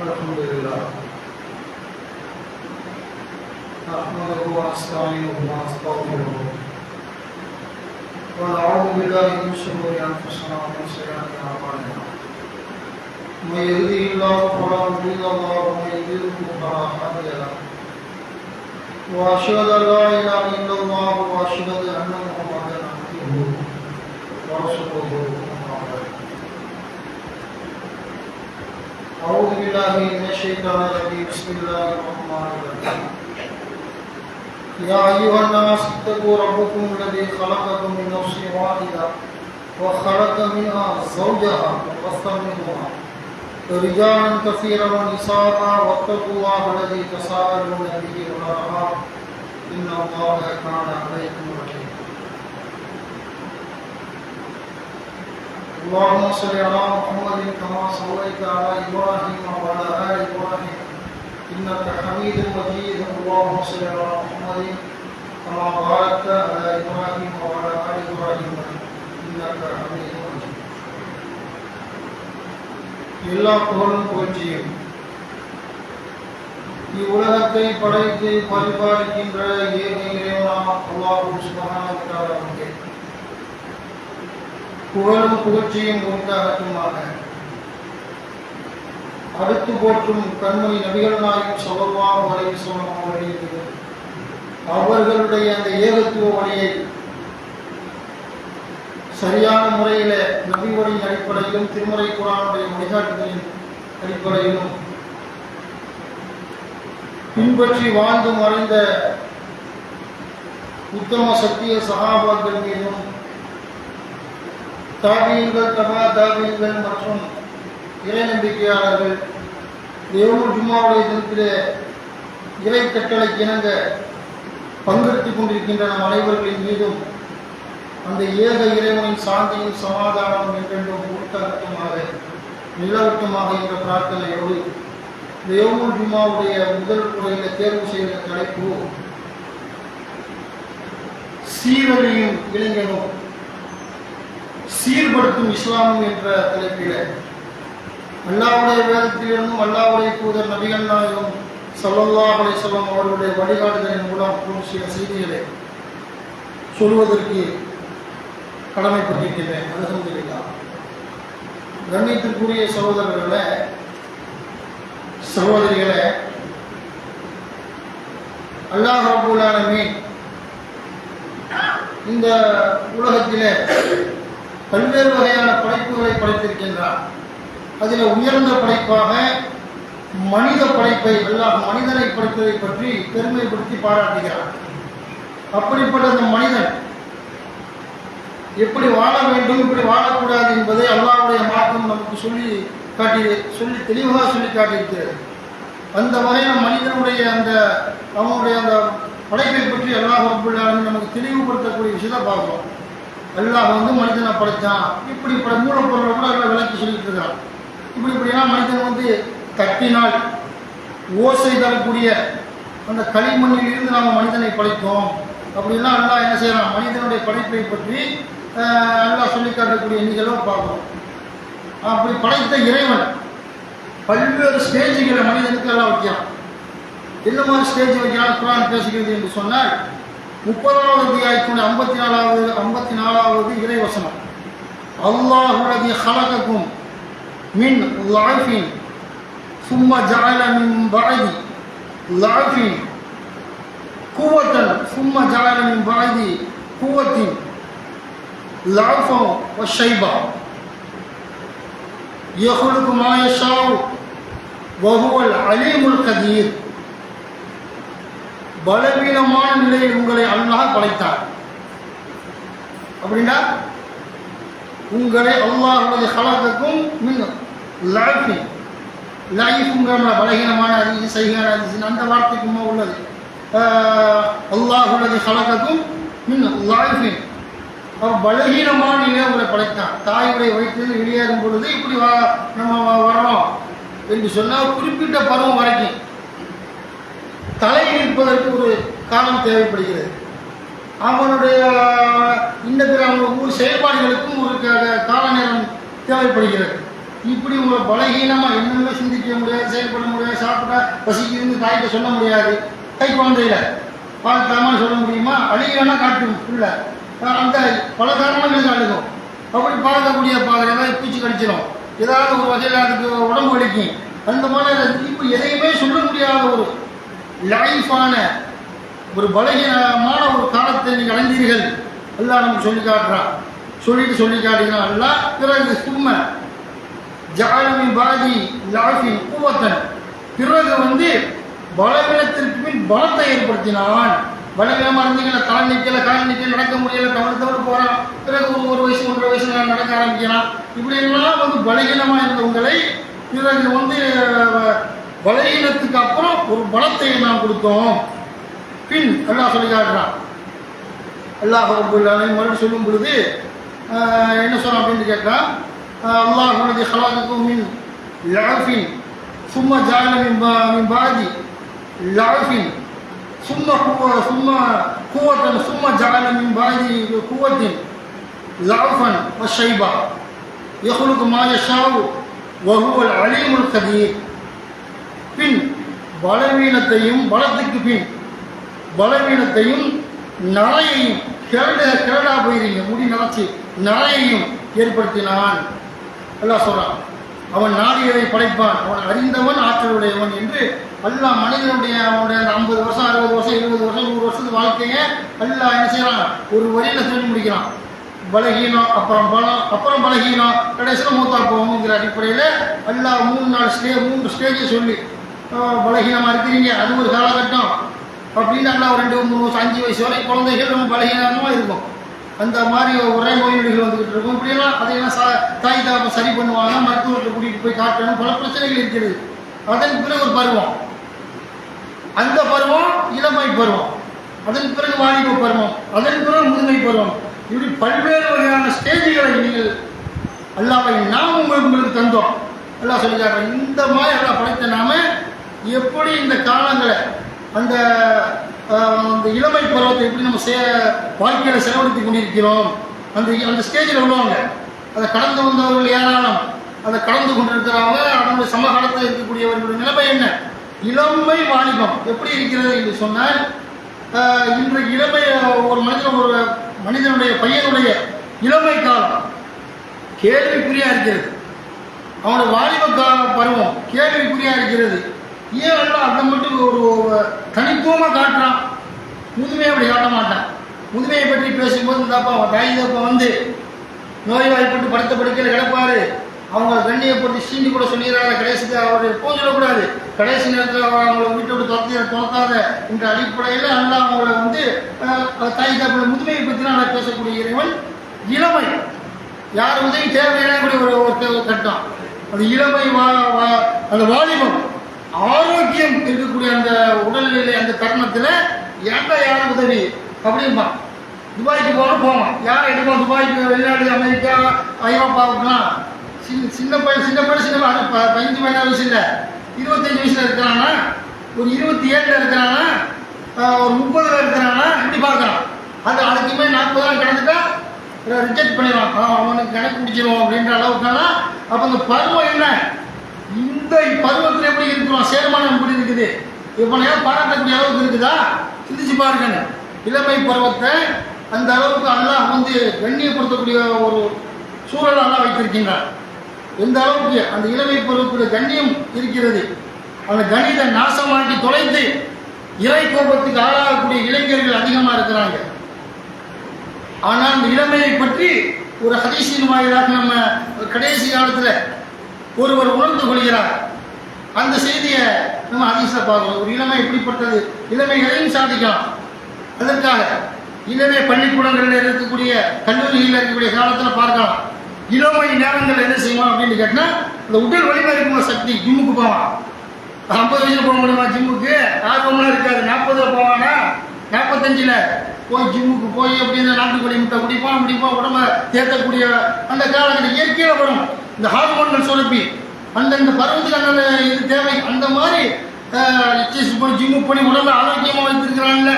الحمد لله نحمده ونستعينه ونستغفره ونعوذ بالله من شرور انفسنا ومن سيئات اعمالنا من يهده الله فلا مضل له ومن يضلل فلا هادي له واشهد ان لا اله الا الله واشهد ان محمدا عبده ورسوله. أعوذ بالله من الشيطان الرجيم. بسم الله الرحمن الرحيم. يا أيها الناس اتقوا ربكم الذي خلقكم من نفس واحدة وخلق منها زوجها وبث منهما رجالا كثيرا ونساء واتقوا الله الذي تساءلون به والأرحام إن الله كان عليكم رقيبا. اللهم صل على محمد كما صليت على ابراهيم وعلى ال ابراهيم انك حميد مجيد. اللهم صل على محمد كما باركت على ابراهيم وعلى ال ابراهيم انك حميد مجيد. எல்லா புகழும் புகழ்ச்சியும் இவ்வுலகத்தை படைத்து பரிபாலிக்கின்ற ஏக இறைவனான அல்லாஹ் சுப்ஹானஹு வ தஆலாவுக்கே புகழும் புகழ்ச்சியும் உண்டாகட்டுமாக. அடுத்து போற்றும் கண்மணி நபிகள் நாயகம் ஸல்லல்லாஹு அலைஹி வஸல்லம் அவர்களுடைய அவர்களுடைய அந்த ஏகத்துவ வழியை சரியான முறையில் நபி வழியின் அடிப்படையிலும் திருமறை குர்ஆனுடைய வழிகாட்டுதலின் அடிப்படையிலும் பின்பற்றி வாழ்ந்து மறைந்த உத்தம சத்திய சஹாபாக்கள் மீதும் தாபியீன்கள் தபா தாபியீன்கள் மற்றும் இறை நம்பிக்கையாளர்கள் யௌமுல் ஜும்ஆவுடைய தினத்திலே இறை கட்டளைக்கு இணங்க பங்கெடுத்துக் கொண்டிருக்கின்ற நம் அனைவர்களின் மீதும் அந்த ஏக இறைவனின் சாந்தியும் சமாதானமும் என்றென்றும் ஊட்டகட்டமாக நிலவட்டமாக என்ற பிரார்த்தனையோடு இந்த யௌமுல் ஜும்ஆவுடைய முதல் முறையில் தேர்வு செய்த தலைப்பு சீரழியும் இளைஞனும் சீர்படுத்தும் இஸ்லாமும் என்ற தலைப்பில் அல்லாஹ்வுடைய வேதத்திலிருந்தும் அல்லாஹ்வுடைய தூதர் நபிகள் நாயகம் ஸல்லல்லாஹு அலைஹி வஸல்லம் அவர்களுடைய வழிகாட்டுதலின் மூலம் சில செய்திகளை சொல்வதற்கு கடமைப்பட்டிருக்கிறேன். அல்ஹம்துலில்லாஹ். கண்ணியத்திற்குரிய சகோதரர்களே சகோதரிகளே, அல்லாஹ் ரப்பல் ஆலமீன் இந்த உலகத்திலே பல்வேறு வகையான படைப்புகளை படைத்திருக்கின்றார். அதில் உயர்ந்த படைப்பாக மனித படைப்பை அல்லாஹ் மனிதனை படைத்ததை பற்றி பெருமைப்படுத்தி பாராட்டுகிறார். அப்படிப்பட்ட அந்த மனிதன் எப்படி வாழ வேண்டும், எப்படி வாழக்கூடாது என்பதை அல்லாஹ்வுடைய மார்க்கம் நமக்கு சொல்லி தெளிவாக சொல்லி காட்டியிருக்கிறது. அந்த வகையில் மனிதனுடைய அவனுடைய அந்த படைப்பை பற்றி அல்லாஹ் ரப்பல் ஆலமீன் நமக்கு தெளிவுபடுத்தக்கூடிய விஷயத்தை பார்க்கிறோம். அல்லாஹ் மனிதனை படைத்தான், இப்படி மூலப்பொருளை கூட எல்லாம் விளக்கி சொல்லிட்டு இருக்கான். இப்படிலாம் மனிதன் தட்டினால் ஓசை தரக்கூடிய அந்த களிமண்ணில் இருந்து நாம் மனிதனை படைத்தோம் அப்படின்னா அல்லாஹ் என்ன செய்யறான், மனிதனுடைய படைப்பை பற்றி அல்லாஹ் சொல்லி காட்டக்கூடிய நிகழ்வை பார்க்கிறோம். அப்படி படைத்த இறைவன் பல்வேறு ஸ்டேஜுகளை மனிதனுக்கு எல்லாம் வைக்கிறான். என்ன மாதிரி ஸ்டேஜ் வைக்கிறான் குர்ஆன் பேசுகிறது என்று சொன்னால் 30வது அத்தியாயத்தினுடைய 54வது இறைவசனம். அல்லாஹு அல்லதி ஹலககும் மின் ضعஃபின் ثم جعل من بعد ضعف قوة ثم جعل من بعد قوة ضعفا وشيبا يخلق ما يشاء وهو العليم القدير. பலவீனமான நிலையில் உங்களை அல்லாஹ் படைத்தார். அப்படின்னா உங்களை அல்லாஹ்வுடைய ஹலகக்கும் மின் ضعஃபின், லைஃப்ங்கிற பலகீனமான செய்கிற அந்த வார்த்தைக்குமா உள்ளது. அல்லாஹ்வுடைய ஹலகக்கும் மின் ضعஃபின், பலகீனமான நிலையை உங்களை படைத்தான். தாயுடைய வயிற்றில் வெளியேறும் பொழுது இப்படி நம்ம வரணும் என்று சொன்னால் குறிப்பிட்ட பருவம் வரைக்கும் தலை நிற்பதற்கு ஒரு காலம் தேவைப்படுகிறது. அவனுடைய இந்த பிற ஊர் செயல்பாடுகளுக்கும் ஒரு கால நேரம் தேவைப்படுகிறது. இப்படி உங்களை பலகீனமாக என்னென்ன சிந்திக்க முடியாது, செயல்பட முடியாது, சாப்பிட்டா பசிக்கு தாய்கிட்ட சொல்ல முடியாது. கை குழந்தையில பால் தாமா சொல்ல முடியுமா? அழுகிறனா காட்டும் உள்ள அந்த பல காரணங்களுக்கு அழுகும். அப்படி பார்க்கக்கூடிய ஏதாவது பூச்சி கடிச்சிடும், ஏதாவது ஒரு வகையில் அதுக்கு உடம்பு வலிக்கும். அந்த மாதிரி இப்போ எதையுமே சொல்ல முடியாத ஒரு லைஃபான ஒரு பலகீனமான ஒரு காலத்தை நீங்கள் அடைந்தீர்கள். எல்லாம் நமக்கு சொல்லி காட்டுறான். சொல்லி காட்டுகிறான் எல்லாம். பிறகு சும்மா ஜாலமின் பாதி லாஃபின் கூவத்தன், பிறகு பலவீனத்திற்கு பின் பலத்தை ஏற்படுத்தினான். பலவீனமாக இருந்தீங்கன்னா கால் நிற்கல நடக்க முடியல, தவறு போகிறான். பிறகு ஒரு வயசு 1.5 வயசு நடக்க ஆரம்பிக்கிறான். இப்படி எல்லாம் பலகீனமாக இருந்த உங்களை பிறகு பலகீனத்துக்கு அப்புறம் ஒரு பலத்தை நாம் கொடுத்தோம். பின் அல்லாஹ் சொல்லி காட்டுறான். அல்லாஹ் மறுபடியும் சொல்லும் பொழுது என்ன சொல்றான் அப்படின்னு கேட்டான். அல்லாஹ் உனது ஹலாகுக்கும் மின் லாஃபின் சும்மா ஜாலமின் பாதி லாஃபின் சும்மா கூவத்தன் சும்மா ஜாலமின் பாதி கூவத்தின் லாஃபன் ஷைபா யஹ்லுகு மா யஷாஉ வஹுவல் அலீமுல் கதீர். பின் பலவீனத்தையும் பலத்துக்கு பின் பலவீனத்தையும் நரையையும் கிரடா போயிருங்க முடி நரைச்சி நரையையும் ஏற்படுத்தினான். அல்லாஹ் சொல்றான். அவன் நாடியதை படைப்பான், அவன் அறிந்தவன் ஆற்றலுடையவன் என்று. அல்லாஹ் மனிதனுடைய அவனுடைய 50 வருஷம் 60 வருஷம் 20 வருஷம் 100 வருஷத்து வாழ்க்கையை அல்லாஹ் என்ன செய்யறான்? ஒரு வரியில சொல்லி முடிக்கிறான். பலகீனம், அப்புறம் பலம், அப்புறம் பலகீனம், கடைசியில் மூத்தா போவோங்கிற அடிப்படையில் அல்லாஹ் 3 ஸ்டேஜை சொல்லி பலகீனமாக இருக்கிறீங்க, அது ஒரு காலகட்டம் அப்படின்னு அல்லாஹ் 2 3 வருஷம் 5 வயசு வரை குழந்தைகள் ரொம்ப பலகீனமாக இருக்கும். அந்த மாதிரி ஒரே நோய் நொடிகள் வந்துக்கிட்டு இருக்கும். இப்படியெல்லாம் அதையெல்லாம் தாய் தாப்பை சரி பண்ணுவாங்க, மருத்துவத்தை கூட்டிகிட்டு போய் காட்டணும், பல பிரச்சனைகள் இருக்கிறது. அதன் பிறகு ஒரு பருவம், அந்த பருவம் இளமை பருவம், அதன் பிறகு வாலிப பருவம், அதன் பிறகு முதுமை பருவம். இப்படி பல்வேறு வகையான ஸ்டேஜுகளை நீங்கள் அல்லாஹ்வை நாம் உங்களுக்கு தந்தோம். அல்லாஹ் சொல்லிக்கார இந்த மாதிரி எல்லாம் படைத்த நாம எப்படி இந்த காலங்களை அந்த இளமை பருவத்தை எப்படி நம்ம வாழ்க்கையில் செலவழித்து கொண்டிருக்கிறோம். அந்த ஸ்டேஜில் உள்ளவங்க, அதை கடந்து வந்தவர்கள் ஏராளம், அதை கடந்து கொண்டிருக்கிறவங்க, அதனுடைய சமகாலத்தில் இருக்கக்கூடியவர்களுடைய நிலைமை என்ன? இளமை வாலிபம் எப்படி இருக்கிறது என்று சொன்னால், இன்றைக்கு இளமை ஒரு மனிதனுடைய பையனுடைய இளமை காலம் கேள்விக்குறியா இருக்கிறது. அவனுடைய வாலிப பருவம் கேள்விக்குறியா இருக்கிறது. ஏன் எல்லாம் அதை மட்டும் ஒரு தனித்துவமாக காட்டுறான், முதுமையை அப்படி காட்ட மாட்டான். முதுமையை பற்றி பேசும்போது தாப்பா தாய் தாப்பா நோய்வாய்ப்பட்டு படுத்த படுக்கையில் கிடப்பாரு, அவங்க கண்ணியப்பட்டு சீண்டி கூட சொல்லிடுறாங்க. கடைசிக்கு அவருடைய போக சொல்லக்கூடாது, கடைசி நேரத்தில் அவங்கள வீட்டை விட்டு துரத்தாத என்ற அடிப்படையில் நல்லா அவங்கள தாய் தாப்போட முதுமையை பற்றி நான் பேசக்கூடிய இறைவன். இளமை யார் உதவி தேவையான ஒரு கட்டம், அந்த இளமை அந்த வாலிபம் ஆரோக்கியம் இருக்கக்கூடிய அந்த உடல்நிலை அந்த தருணத்தில் ஏன்டா யார் உதவி அப்படின்பான். துபாய்க்கு போவான், யாரை எடுப்போம் துபாய்க்கு, வெளிநாடு, அமெரிக்கா, ஐரோப்பாவுக்குலாம் சின்ன பையன் 15 வயசு இல்லை, 25 வயசுல இருக்கிறானா, ஒரு 27 இருக்கிறானா, ஒரு 30 இருக்கிறானா, இப்படி பார்க்குறான். அதுக்குமே 40 கிடந்துட்டா ரிஜெக்ட் பண்ணிடுவான், அவனுக்கு கணக்கு பிடிச்சிருவோம் அப்படின்ற அளவுக்கான. அப்போ அந்த பருவம் என்ன, இந்த பருவத்தில் எப்படி இருக்கிறோம், சேர்மானம் எப்படி இருக்குது, இப்போ பாராட்டக்கூடிய அளவுக்கு இருக்குதா, சிந்திச்சு பாருங்க. இளமை பருவத்தை அந்த அளவுக்கு அல்லாஹ் கண்ணியப்படுத்தக்கூடிய ஒரு சூழலை அல்லாஹ் வைத்திருக்கின்றான். எந்த அளவுக்கு அந்த இளமை பருவத்துடைய கண்ணியம் இருக்கிறது. அந்த கணித நாசமாக்கி தொலைத்து இறை கோபத்துக்கு ஆளாகக்கூடிய இளைஞர்கள் அதிகமாக இருக்கிறாங்க. ஆனால் இந்த இளமையை பற்றி ஒரு ஹதீஸின் வாயிலாக நம்ம கடைசி காலத்தில் ஒருவர் உணர்ந்து கொள்கிறார். அந்த செய்தியை நம்ம ஹதீஸில் பார்க்கிறோம். ஒரு இளமை எப்படிப்பட்டது, இளமைகளையும் சாதிக்கலாம். அதற்காக இளமை பள்ளிக்கூடங்களில் இருக்கக்கூடிய கல்லூரிகளில் இருக்கக்கூடிய காலத்தில் பார்க்கலாம். இளமை நேரங்கள் என்ன செய்வோம் அப்படின்னு கேட்டால், அந்த உடல் வலிமை இருக்கும் சக்தி, ஜிம்முக்கு போவான். 50 வயசில் போக முடியுமா ஜிம்முக்கு? ஆர்வம்லாம் இருக்காது. 40 போவானா, 45 போய் ஜிம்முக்கு போய் அப்படின்னு நாட்டுக்கோழி முட்டை குடிப்பான் உடம்ப தேர்த்தக்கூடிய அந்த காலத்தில் இயற்கையில் வரும் இந்த ஹார்மோன்கள் சுரப்பி அந்தந்த பருவத்துக்கு அந்த இது தேவை. அந்த மாதிரி எக்ஸசைஸ் பண்ணி ஜிம்முக்கு பண்ணி உடம்பை ஆரோக்கியமாக வைத்திருக்கிறாங்கல்ல,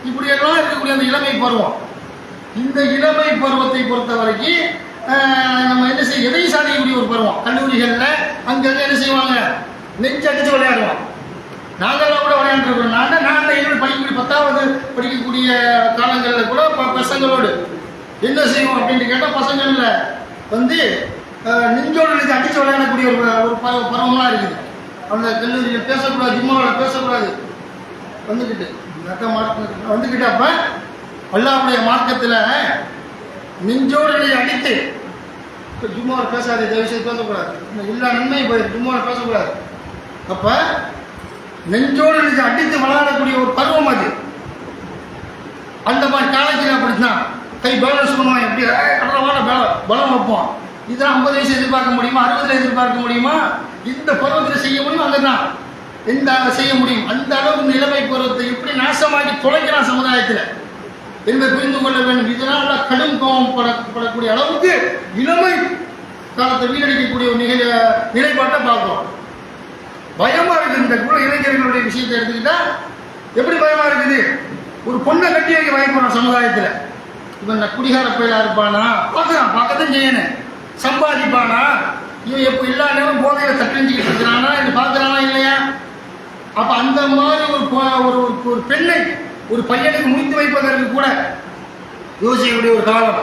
இப்படியெல்லாம் இருக்கக்கூடிய அந்த இளமை பருவம். இந்த இளமை பருவத்தை பொறுத்த வரைக்கும் நம்ம என்ன செய்ய, எதையும் விசாரிக்கக்கூடிய ஒரு பருவம். கல்லூரிகளில் அங்கங்கே என்ன செய்வாங்க, நெஞ்சு அடித்து விளையாடுவோம். நாங்கள்லாம் கூட விளையாண்டுருக்கோம். நான் என்னோட படிக்கக்கூடிய 10வது படிக்கக்கூடிய காலங்களில் கூட பசங்களோடு என்ன செய்வோம் அப்படின்னு கேட்டால், பசங்களில் வந்து நெஞ்சோடு இது அடித்து விளையாடக்கூடிய ஒரு பருவம்லாம் இருக்குது. அந்த கல்லூரியில் பேசக்கூடாது, ஜிம்மாவில் பேசக்கூடாது, வந்துக்கிட்டு வந்துக்கிட்டு அப்போ அல்லாஹ்வுடைய மார்க்கத்தில் நெஞ்சோடு அடித்து ஜும்மாவில் பேசாது, தயவுசெய்து பேசக்கூடாது, எல்லா நன்மையும் போயிடும், ஜும்மாவில் பேசக்கூடாது. அப்போ நெஞ்சோடு அடித்து விளையாடக்கூடிய ஒரு பருவம் அது. அந்த மாதிரி காலேஜில் அப்படித்தான் கை பேலன்ஸ் பண்ணுவான், எப்படி அடவான பலம் வைப்போம். இதெல்லாம் 50 வயசு எதிர்பார்க்க முடியுமா, 60 எதிர்பார்க்க முடியுமா? இந்த பருவத்தில் செய்ய முடியும், அங்கே தான் எந்த செய்ய முடியும். அந்த அளவுக்கு இந்த இளமை பருவத்தை எப்படி நாசமாக்கி தொலைக்கிறான் சமுதாயத்தில் என்பதை புரிந்து கொள்ள வேண்டும். இதனால் கடும் கோபம் படக்கூடிய அளவுக்கு இளமை காலத்தை வீணடிக்கக்கூடிய ஒரு நிலைப்பாட்டை பார்க்கிறோம். பயமா இருக்குது. இந்த கூட இளைஞர்களுடைய விஷயத்தை எடுத்துக்கிட்டா எப்படி பயமா இருக்குது? ஒரு பொண்ணை கட்டி வைக்க பயப்படுறான் சமுதாயத்தில். இவன் குடிகார பயிலா இருப்பானா, பார்க்குறான், பார்க்கத்தான் செய்யணும். சம்பாதிப்பானா, இவன் எப்போ எல்லா நேரம் போதையில் தட்டஞ்சிக்கிட்டு இருக்கிறானா, இது பார்க்குறானா இல்லையா? அப்போ அந்த மாதிரி ஒரு பெண்ணை ஒரு பையனுக்கு முடித்து வைப்பதற்கு கூட யோசிக்கக்கூடிய ஒரு காலம்.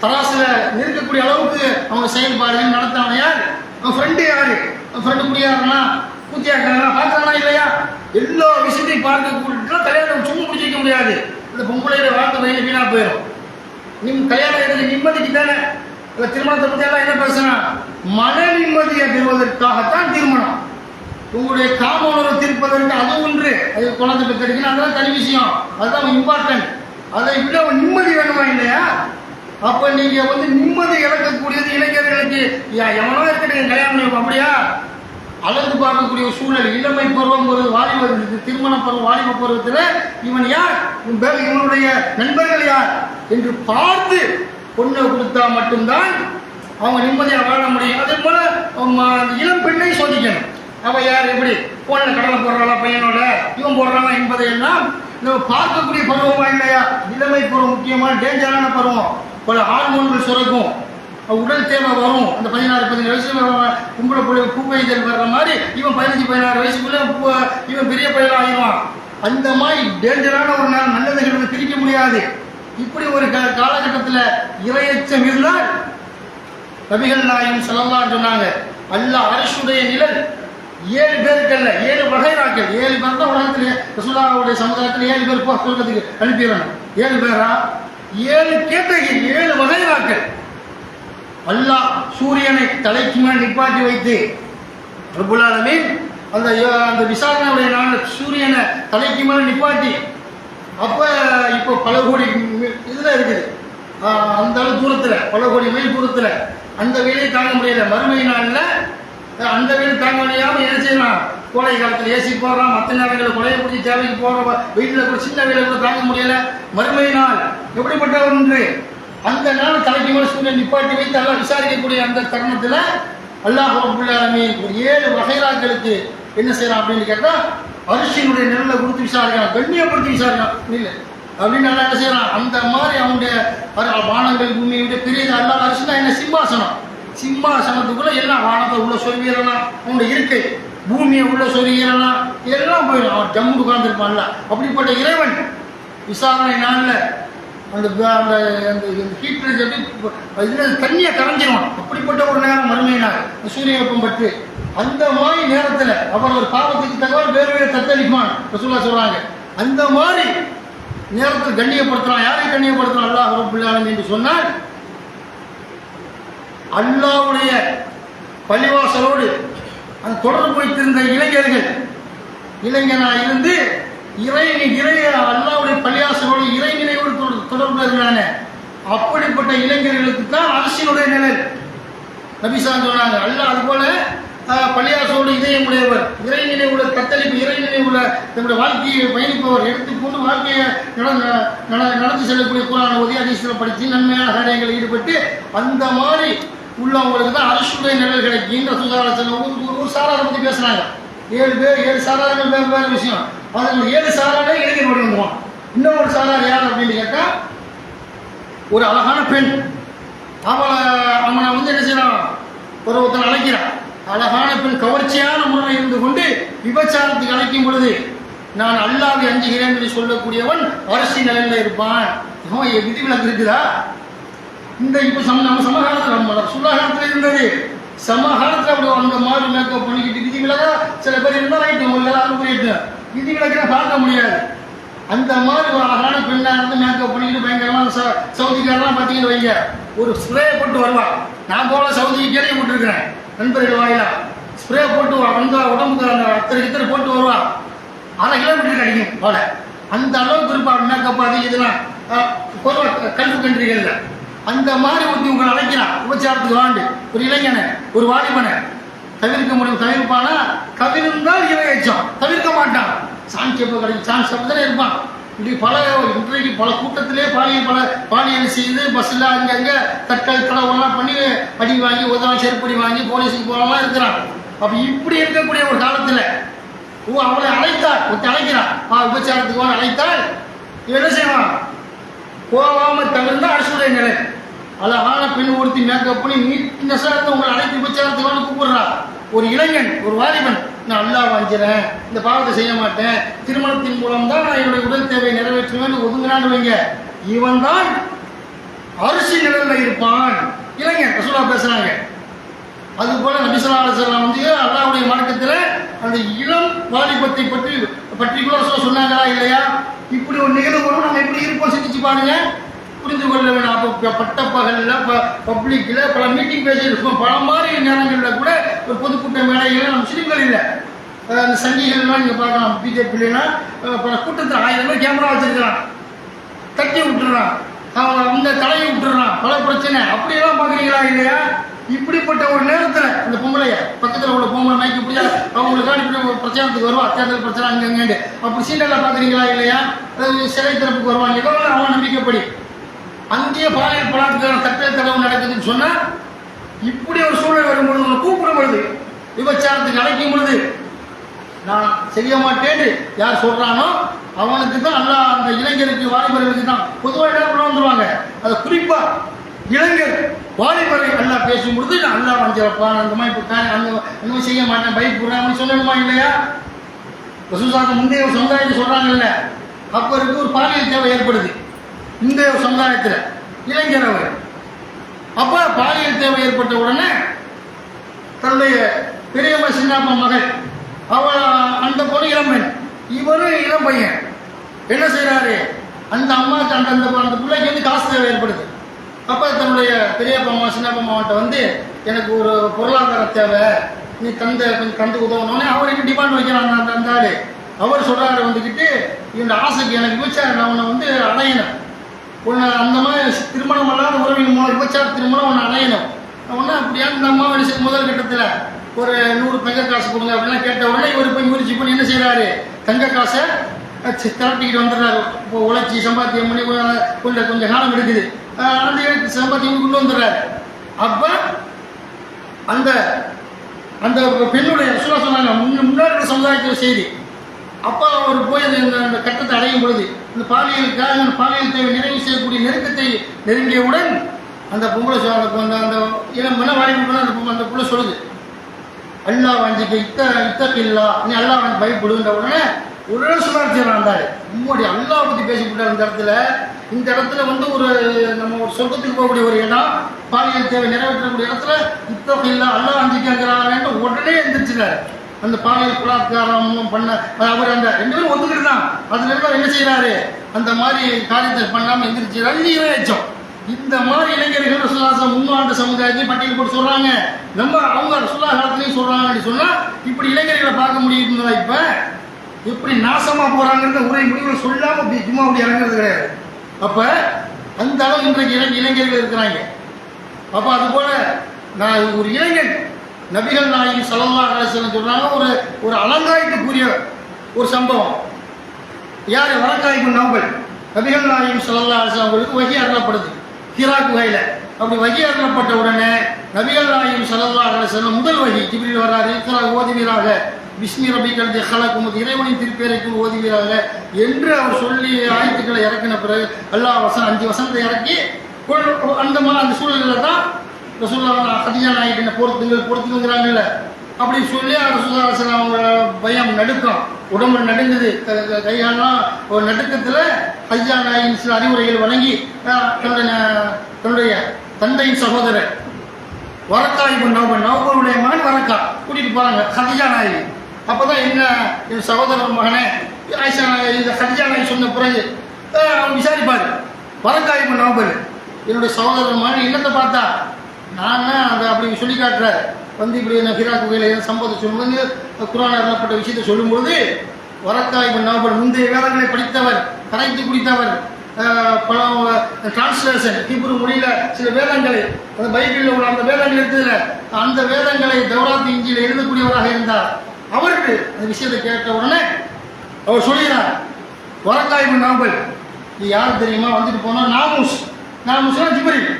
தராசில் நிற்கக்கூடிய அளவுக்கு அவங்க செயல்பாடுகள் நடத்தான யார்? அவன் ஃப்ரெண்டு யாரு? அவன் ஃப்ரெண்டு குடியாருனா பூத்தியாக்குறானா, பார்க்குறானா இல்லையா? எல்லா விஷயத்தையும் பார்க்கக்கூடிய கல்யாணம் சும்மா முடிச்சு வைக்க முடியாது. இந்த பொம்பளையோட வாழ்க்கை வயது வீணாக போயிடும். கல்யாணம் எடுத்து நிம்மதிக்கு தானே. இந்த திருமணத்தை பற்றி எல்லாம் என்ன பேசுனா, மன நிம்மதியை பெறுவதற்காகத்தான் திருமணம். உங்களுடைய காம உணர்வை தீர்ப்பதற்கு அது ஒன்று, அது குழந்தை பெற்றெடுக்கணும், அதெல்லாம் தனி விஷயம், அதுதான் இம்பார்ட்டன்ட். அதை விட நிம்மதி வேணுமா இல்லையா? அப்போ நீங்கள் வந்து நிம்மதி இழக்கக்கூடியது இளைஞர்களுக்கு எவனோ இருக்கட்டும் கல்யாணம் அப்படியா அளந்து பார்க்கக்கூடிய ஒரு சூழல். இளமை பருவம் ஒரு வாலிப திருமண பருவம், வாலிப பருவத்தில் இவன் யார், இவனுடைய நண்பர்கள் யார் என்று பார்த்து பொண்ணை கொடுத்தா மட்டும்தான் அவங்க நிம்மதியாக வாழ முடியும். அதே போல இளம் பெண்ணை சோதிக்கணும். அவள் யார், எப்படி போனில் கடலை போடுறாளா பையனோட, இவன் போடுறானா என்பதையெல்லாம் நம்ம பார்க்கக்கூடிய பருவமா இல்லையா? இளமை பருவம் முக்கியமான டேஞ்சரான பருவம். பல ஹார்மோன்கள் சுரக்கும், உடல் தேவை வரும். அந்த 16-17 வயசுல கும்பல பூப்பைதல் வர்ற மாதிரி இவன் 15-16 வயசுக்குள்ள இவன் பெரிய பையனாக ஆகிடுவான். அந்த மாதிரி டேஞ்சரான ஒரு நாள் நல்லதுகளை பிரிக்க முடியாது. இப்படி ஒரு காலகட்டத்தில் இறையச்சம் இருந்தால் நபிகள் நாயகம் ஸல்லல்லாஹு அலைஹி சொன்னாங்க, அல்லாஹ் அர்ஷுடைய நிழல் 7 பேருக்கல்ல 7 வகைராக்கள். 7 பேர் தான் உலகத்திலே ரசூலுல்லாஹ்வுடைய சமுதாயத்தில் 7 பேர் சொல்றதுக்கு அனுப்பிடுறாங்க. 7 பேரா? 7 கேட்டகரி, 7 வகைராக்கள். அல்லாஹ் சூரியனை தலைக்கு மேல் நிப்பாட்டி வைத்து ரப்புல் ஆலமீன் அந்த விசாரணையுடைய நாளில் சூரியனை தலைக்கு மேல் நிப்பாட்டி, அப்போ இப்போ பல கோடி இதில் இருக்குது, அந்த அளவு தூரத்தில், பல கோடி மைல் தூரத்தில் அந்த வேலையை தாங்க முடியல. மறுமை நாளில் அந்த வேலை தாங்க முடியாமல் என்ன செய்யலாம், கோடை காலத்தில் ஏசி போடுறான், மற்ற நேரங்களில் கொலையை பிடிச்சி தேவைக்கு போகிற வீட்டில் கூட சின்ன வேலை கூட தாங்க முடியலை. மறுமை நாள் எப்படிப்பட்ட ஒன்று? அந்த நாள் தலைக்கு மேல் சூரியன் நிப்பாட்டி வைத்து எல்லாம் விசாரிக்கக்கூடிய அந்த தருணத்தில் அல்லாஹ் ரப்புல் ஆலமீன் ஒரு 7 வகைராக்களுக்கு என்ன செய்யறான் அப்படின்னு கேட்டால், அரிசியினுடைய நிழலை கொடுத்து விசாரிக்கிறான், கண்ணியப்படுத்தி விசாரிக்கிறான் இல்லை அப்படின்னு நல்லா என்ன செய்யறான். அந்த மாதிரி அவனுடைய வானங்கள் பூமியை விட பெரியது. அல்லாஹ் அரிசினா என்ன? சிம்மாசனம். சிம்மாசனத்துக்குள்ள எல்லாம் வானத்தை உள்ள சொல்லிடலாம், அவனுடைய இருக்கை பூமியை உள்ள சொல்லிடலாம், எல்லாம் போயிடும். அவன் ஜம்மு உட்கார்ந்துருப்பான்ல. அப்படிப்பட்ட இறைவன் விசாரணை நாளில் அந்த ஹீட்ரேஜ் எப்படி தண்ணியை கரைஞ்சிருவான். அப்படிப்பட்ட ஒரு நேரம் மறுமையினார் சூரிய வெப்பம் பற்றி. அந்த மாதிரி நேரத்தில் அவர் ஒரு பாவத்துக்கு தகவல் வேறு வேறு தத்தளிப்பான் ரசூலுல்லாஹ் சொல்றாங்க. அந்த மாதிரி நேரத்தில் கண்ணியப்படுத்துறான். யாரை கண்ணியப்படுத்துறான்? அல்லாஹ் ரப்புல் ஆலமீன் என்று சொன்னால், அல்லாஹ்வுடைய பள்ளிவாசலோடு அந்த தொடர்பு வைத்திருந்த இளைஞனாக இருந்து அல்லாஹ்வுடைய பள்ளிவாசலோடு இறை நினைவோடு தொடர்பு இருந்தானே, அப்படிப்பட்ட இளைஞர்களுக்கு தான் அரசினுடைய நிழல். நபி ஸல்லல்லாஹு சொன்னாங்க, அல்லாஹ் அதுபோல பள்ளியாசோடு இதயமுடையவர், இறை நினைவுள்ள தத்தளிப்பு, இறை நினைவுள்ள தன்னுடைய வாழ்க்கையை பயணிப்பவர், எடுத்துக்கொண்டு வாழ்க்கையை நடந்து செல்லக்கூடிய குர்ஆன் ஓதி ஹதீஸ்களை படித்து நன்மையான காரியங்களில் ஈடுபட்டு அந்த மாதிரி உள்ளவங்களுக்கு தான் அரசுடைய நிழல் கிடைக்கும். ரசூலுல்லாஹ் ஒரு சாராரை பற்றி பேசுனாங்க. 7 பேர் 7 சாரார்கள் வேறு வேறு விஷயம். அதில் 7 சாராரே இளைஞர் ஓடி வந்துடுவான். இன்னொரு சாரார் யார் அப்படின்னு கேட்டால், ஒரு அழகான பெண், அவனை வந்து என்ன செய்யறான், ஒருத்தன் அழைக்கிறான், அழகான பெண் கவர்ச்சியான முறையில் இருந்து கொண்டு விபச்சாரத்துக்கு அழைக்கும் பொழுது நான் அல்லாவை அஞ்சுகிறேன் என்று சொல்லக்கூடியவன் அரசி நிலையில் இருப்பான். விதிவிலக்கு இருக்குதா? இந்த இப்போ நம்ம சமகாலத்தில் நம்ம சுல்லாகாலத்தில் இருந்தது. சமகாலத்தில் அப்படி அந்த மாதிரி மேக்கப் பண்ணிக்கிட்டு விதிவிலக்கா சில பேர் இருந்தால் ரைட்டு எல்லாரும் போயிட்டு விதிவிலக்கெல்லாம் பார்க்க முடியாது. அந்த மாதிரி ஒரு அழகான பெண்ணாக இருந்து மேக்கப் பண்ணிக்கிட்டு பயங்கரமான சவுதிக்காரெல்லாம் பார்த்தீங்கன்னு வைங்க, ஒரு ஸ்ப்ரே போட்டு வருவான். நான் போல சவுதிக்கு கேள்வி போட்டுருக்கிறேன் நண்பர்கள் வாயிலா. ஸ்ப்ரே போட்டு வந்த உடம்புக்கு அந்த அத்தனை போட்டு வருவான். 1/2 கிலோமீட்டருக்கு அடிக்கும் போல. அந்த அளவுக்கு இருப்பான் மேக்கப். அது இதெல்லாம் கல்வி கண்ட்ரிகளில் அந்த மாதிரி ஊற்றி உங்களை அழைக்கிறான் விபச்சாரத்துக்கு வாண்டு. ஒரு இளைஞனை ஒரு வாலிபனை தவிர்க்க முடியும். தவிர்ப்பானா? தவிர்ந்தால் இறையச்சம், தவிர்க்க மாட்டான். சான்ஸ் எப்போ கிடைக்கும்? சான்ஸ் அப்படி இருப்பான். இப்படி இன்றைக்கு பல கூட்டத்திலே பாலியல் செய்து பஸ்ஸில் அங்கங்கே தட்கல் தடவெல்லாம் பண்ணி அடி வாங்கி உதவி செருப்படி வாங்கி போலீஸுக்கு போகலாம் இருக்கிறான். அப்போ இப்படி இருக்கக்கூடிய ஒரு காலத்தில் அவளை அழைத்தாள், அழைக்கிறான் விபச்சாரத்துக்கு அழைத்தால் என்ன செய்வான்? போகாமல் தவிர்ந்தா அரசுடைய நிலை. அழகான பெண் ஒருத்தி மேக்கப் பண்ணி நீட்னஸாக இருந்து உங்களை அழைத்து விபச்சாரத்துக்கு கூப்பிடுறா. ஒரு இளைஞன் ஒரு வாலிபன், நான் அல்லாஹ் வாஞ்சிறேன், இந்த பாவத்தை செய்ய மாட்டேன், திருமணத்தின் மூலம் தான் நான் என்னுடைய உடல் தேவையை நிறைவேற்றுவேன் ஒதுங்கினான்னு வைங்க, இவன் தான் அரிசி நிழலில் இருப்பான். இளைஞன் ரசூலுல்லாஹ் பேசுறாங்க. அதுபோல நபி ஸல்லல்லாஹு அலைஹி வஸல்லம் வந்து அல்லாஹ்வுடைய மார்க்கத்தில் அந்த இளம் வாலிபத்தை பற்றி கூட சொன்னாங்களா இல்லையா? இப்படி ஒரு நிகழ்வு வரும், நம்ம எப்படி இருப்போம் சிந்திச்சு பாருங்க, புரிந்து கொள்ள வேணும். அப்போ பட்ட பகலில் பப்ளிக்கில் பல மீட்டிங் பேசியிருக்கோம். பல மாதிரி நேரங்களில் கூட ஒரு பொதுக்கூட்ட மேடைகளில் நம்ம முஸ்லீம்கள் இல்லை, அந்த சங்கிகள்லாம் நீங்கள் பார்க்கலாம். பிஜேபியிலனா பல கூட்டத்தில் 1000 பேர் கேமரா வச்சிருக்கிறான், தட்டி விட்டுறான், அவன் அந்த தலையை விட்டுறான், பல பிரச்சனை. அப்படியெல்லாம் பார்க்குறீங்களா இல்லையா? இப்படிப்பட்ட ஒரு நேரத்தில் இந்த பொம்பளைய பக்கத்தில் உள்ள பொம்பளை நாய்க்கு இப்படியா அவங்களுக்கான இப்படி ஒரு பிரச்சாரத்துக்கு வருவா, தேர்தல் பிரச்சனை அங்கங்கே அப்படி சீண்டெல்லாம் பார்க்குறீங்களா இல்லையா? அது சிலை திறப்புக்கு வருவாங்க, ஏதோ அவன் நம்பிக்கைப்படி அங்கேயே பாலியல் பலாத்காரம் தட்டல் தடவு நடக்குதுன்னு சொன்னால் இப்படி ஒரு சூழல் வரும்பொழுது உங்களை கூப்பிடும் பொழுது விபச்சாரத்துக்கு அழைக்கும் பொழுது நான் செய்ய மாட்டேன்னு யார் சொல்கிறானோ அவனுக்கு தான் நல்லா அந்த இளைஞருக்கு வாலிபர்களுக்கு தான் பொதுவாக என்ன கொண்டு வந்துடுவாங்க. அதை குறிப்பாக இளைஞர் வாலிபரை நல்லா பேசும் பொழுது நான் நல்லா வாஞ்சிருப்பான், அந்த மாதிரி இப்போ அந்த மாதிரி செய்ய மாட்டேன் பயப்படுறேன் அப்படின்னு சொல்லணுமா இல்லையா? ரசூலுல்லாஹ் முந்தைய ஒரு சமுதாயத்தை சொல்கிறாங்கல்ல, அப்போ இருக்கு ஒரு பாலியல் தேவை ஏற்படுது இந்த சமுதாயத்தில் இளைஞர் அவர். அப்போ பாலியல் தேவை ஏற்பட்ட உடனே தன்னுடைய பெரியம்மா சின்னப்பா மகள் அவள் அந்த பொண்ணு இளம்பெண், இவரும் இளம் பையன் என்ன செய்கிறாரு, அந்த அம்மாவுக்கு அந்த பிள்ளைக்கு வந்து காசு தேவை ஏற்படுது. அப்போ தன்னுடைய பெரியப்பா அம்மா சின்னப்பா அம்மாவட்ட வந்து எனக்கு ஒரு பொருளாதார தேவை, நீ கொஞ்சம் தந்து உதவணும்னு அவருக்கு டிமாண்ட் வைக்கிறாங்க. அந்த ஆள் அவர் சொல்கிறாரு வந்துக்கிட்டு இந்த ஆசைக்கு எனக்கு விபச்சாரம் நான் உன்னை வந்து அடையணும், உன்னை அந்த மாதிரி திருமணம் அல்லாத உறவின் மூலம் விபச்சார திருமணம் உன்னை அடையணும். ஒன்று அப்படியா இந்த அம்மா முதல் கட்டத்தில் ஒரு 100 தங்க காசு கொடுங்க அப்படிலாம் கேட்ட உடனே இவர் போய் முயற்சி பண்ணி என்ன செய்கிறாரு, தங்க காசை திரட்டிக்கிட்டு வந்துடுறாரு. இப்போ உழைச்சி சம்பாத்தியம் பண்ணி கொஞ்சம் காலம் எடுக்குது, அந்த சம்பாத்தியம் கொண்டு வந்துடுறாரு. அப்போ அந்த அந்த பெண்ணுடைய ரசூலுல்லாஹ் சொன்னாங்க முன்னாடி சமுதாயத்தில் செய்தி. அப்போ அவர் போய் அந்த கட்டத்தை அடையும் பொழுது இந்த பாலியல் தேவை நிறைவு செய்யக்கூடிய நெருக்கத்தை நெருங்கியவுடன் அந்த பொம்பளை அந்த இளம் மனவாழ்வு அந்த புள்ள சொல்லுது, அல்லாஹ் வாஞ்சிக்க இத்தக்கில்லா நீ அல்லாஹ் வாங்கி பயப்படுகின்ற உடனே சுதாரிச்சிடறான். இருந்தாரு உம்முடி அல்லாஹ் பற்றி பேசிவிட்டார். இந்த இடத்துல வந்து ஒரு நம்ம ஒரு சொர்க்கத்துக்கு போகக்கூடிய ஒரு இடம், பாலியல் தேவை நிறைவேற்றக்கூடிய இடத்துல இத்தக்கில்லா அல்லாஹ் வாஞ்சிக்கிறாங்க உடனே எந்திரிச்சிட்டாரு. அந்த பாலியல் பலாத்காரம் பண்ண அவர் அந்த 2 பேரும் ஒத்துக்கிட்டு தான் அதுல இருந்து என்ன செய்யறாரு, அந்த மாதிரி காரியத்தை பண்ணாமல் எந்திரிச்சு இறையச்சம். இந்த மாதிரி இளைஞர்கள் ரசூலுல்லாஹ் முன்னாண்டு சமுதாயத்தையும் பட்டியல் போட்டு சொல்றாங்க. நம்ம அவங்க ரசூலுல்லாஹ் காலத்திலையும் சொல்றாங்கன்னு சொன்னா இப்படி இளைஞர்களை பார்க்க முடியுதுங்களா? இப்ப எப்படி நாசமா போறாங்கன்ற உரை முடிவுகள் சொல்லாம சும்மா அப்படி இறங்குறது கிடையாது. அப்ப அந்த அளவு இன்றைக்கு இளைஞர்கள் இருக்கிறாங்க. அப்ப அது போல நான் ஒரு இளைஞன் நபிகள் நாயகம் ஸல்லல்லாஹு அலைஹி வஸல்லம் சொல்றாங்க ஒரு அலங்காய்க்குரிய ஒரு சம்பவம். யார் வரக்காய்ப்பு நம்பல் நபிகள் நாயகம் ஸல்லல்லாஹு அலைஹி வஸல்லம் அவங்களுக்கு வஹி அருளப்படுது ஹிரா குகையில். அப்படி வஹி அருளப்பட்ட உடனே நபிகள் நாயகம் ஸல்லல்லாஹு அலைஹி வஸல்லம் முதல் வஹி ஜிப்ரீல் வர்றாரு, ஓதுவீராக பிஸ்மி ரப்பிக்கல் தி ஹலக், இறைவனின் திருப்பேரைக்கு ஓதுவீராக என்று அவர் சொல்லி ஆயத்துக்களை இறக்கின பிறகு அல்லாஹ் 5 வசனத்தை இறக்கி அந்த சூழலில் தான் ரசூலுல்லாஹ் கதீஜா நாயகிட்ட பொறுத்துங்கிறாங்கல்ல, அப்படி சொல்லி ரசூலுல்லாஹ் அவங்க பயம் நடுக்கம், உடம்பு நடுங்குது, கையாலாம் ஒரு நடுக்கத்தில் கதீஜா நாயகின் சில அறிவுரைகள் வழங்கி தன்னுடைய தந்தையின் சகோதரர் வரக்கா இப்னு நௌபலுடைய மகன் வரக்கா கூட்டிட்டு போறாங்க கதீஜா நாயகி. அப்பதான் என் சகோதரர் மகனே ஆயிஷா நாயகி இந்த கதீஜா நாயகி சொன்ன பிறகு அவன் விசாரிப்பாரு, வரக்கா இப்னு நௌபல் என்னுடைய சகோதரர் மகன் என்னத்தை பார்த்தா நான் அதை அப்படி சொல்லி காட்டுறாரு. இப்படி ஹிரா குகையில் சம்பவத்தை சொல்லும்போது குர்ஆன் அருளப்பட்ட விஷயத்தை சொல்லும்போது வரக்கா இப்னு நௌபல் முந்தைய வேதங்களை படித்தவர், கரைத்து குடித்தவர், பல டிரான்ஸ்லேஷன் ஹீப்ரு மொழியில் சில வேதங்களை அந்த பைபிளில் உள்ள அந்த வேதங்கள் இருக்குதுல அந்த வேதங்களை தௌராத் இஞ்சியில் எழுதக்கூடியவராக இருந்தார். அவருக்கு அந்த விஷயத்தை கேட்ட உடனே அவர் சொல்கிறார், வரக்கா இப்னு நௌபல் இது யார் தெரியுமா, வந்துட்டு போனால் நாமூஸ்னா ஜிப்ரீல்,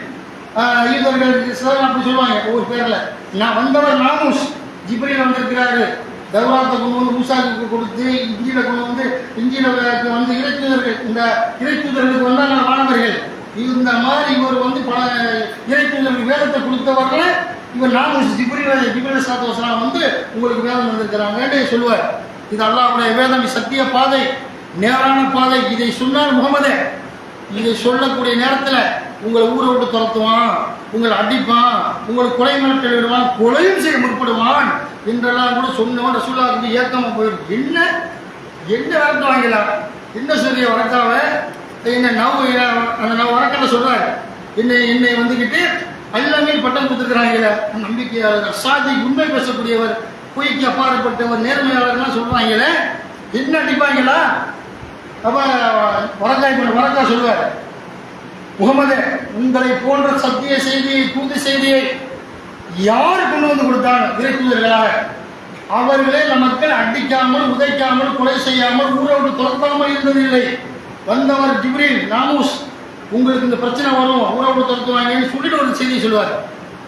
யூதர்கள் அப்படி சொல்லுவாங்க ஒவ்வொரு பேரில். நான் வந்தவர் நாமூஸ், ஜிப்ரீல் வந்திருக்கிறாரு, தௌராத்தை கொண்டு வந்து மூசாவுக்கு கொடுத்து இஞ்சியில கொண்டு வந்து இஞ்சியில வந்து இறைத்தூதர்கள், இந்த இறைத்தூதர்களுக்கு வந்தாங்க மாணவர்கள், இந்த மாதிரி இவர் வந்து பல இறைத்தூதர்களுக்கு வேதத்தை கொடுத்தவர்கள் இவர் நாமூஸ் ஜிப்ரீல் சாத்தவசலாம் வந்து உங்களுக்கு வேதம் வந்திருக்கிறாங்கன்னு சொல்லுவார். இது அல்லாஹ்வுடைய வேதம், சத்திய பாதை, நேரான பாதை. இதை சொன்னார் முகமதே, இதை சொல்லக்கூடிய நேரத்தில் உங்களை ஊரை விட்டு துரத்துவான், உங்களை அடிப்பான், உங்களை கொலை மிரட்டல் விடுவான், கொலையும் செய்ய முற்படுவான் என்றெல்லாம் கூட சொன்னவன் ரசூலுல்லாஹ்வுக்கு ஏக்கமாக போயிருக்கு. என்ன விரட்டுவாங்களா, என்ன சொல்லிய வரக்காவை என்ன அந்த வரக்கால சொல்றாரு, என்னை வந்துக்கிட்டு எல்லாமே பட்டம் கொடுத்துருக்குறாங்களே, நம்பிக்கையாளர், சாதி, உண்மை பேசக்கூடியவர், பொய்க்கு அப்பாற்பட்டவர், நேர்மையாளர்லாம் சொல்றாங்களே, என்ன அடிப்பாங்களா? அப்ப வரக்கா சொல்வார், முகமதே உங்களை போன்ற சத்திய செய்தியை தூது செய்தியை யாரு கொண்டு வந்து கொடுத்தாங்க இறைத்தூதர்களாக, அவர்களே நமக்கு அடிக்காமல் உதைக்காமல் கொலை செய்யாமல் ஊரை விட்டு துரத்தாமல் இருந்ததில்லை. வந்தவர் ஜிப்ரீல் நாமூஸ், உங்களுக்கு இந்த பிரச்சனை வரும், ஊரை விட்டு துரத்துவாங்கன்னு சொல்லிட்டு ஒரு செய்தியை சொல்லுவார்.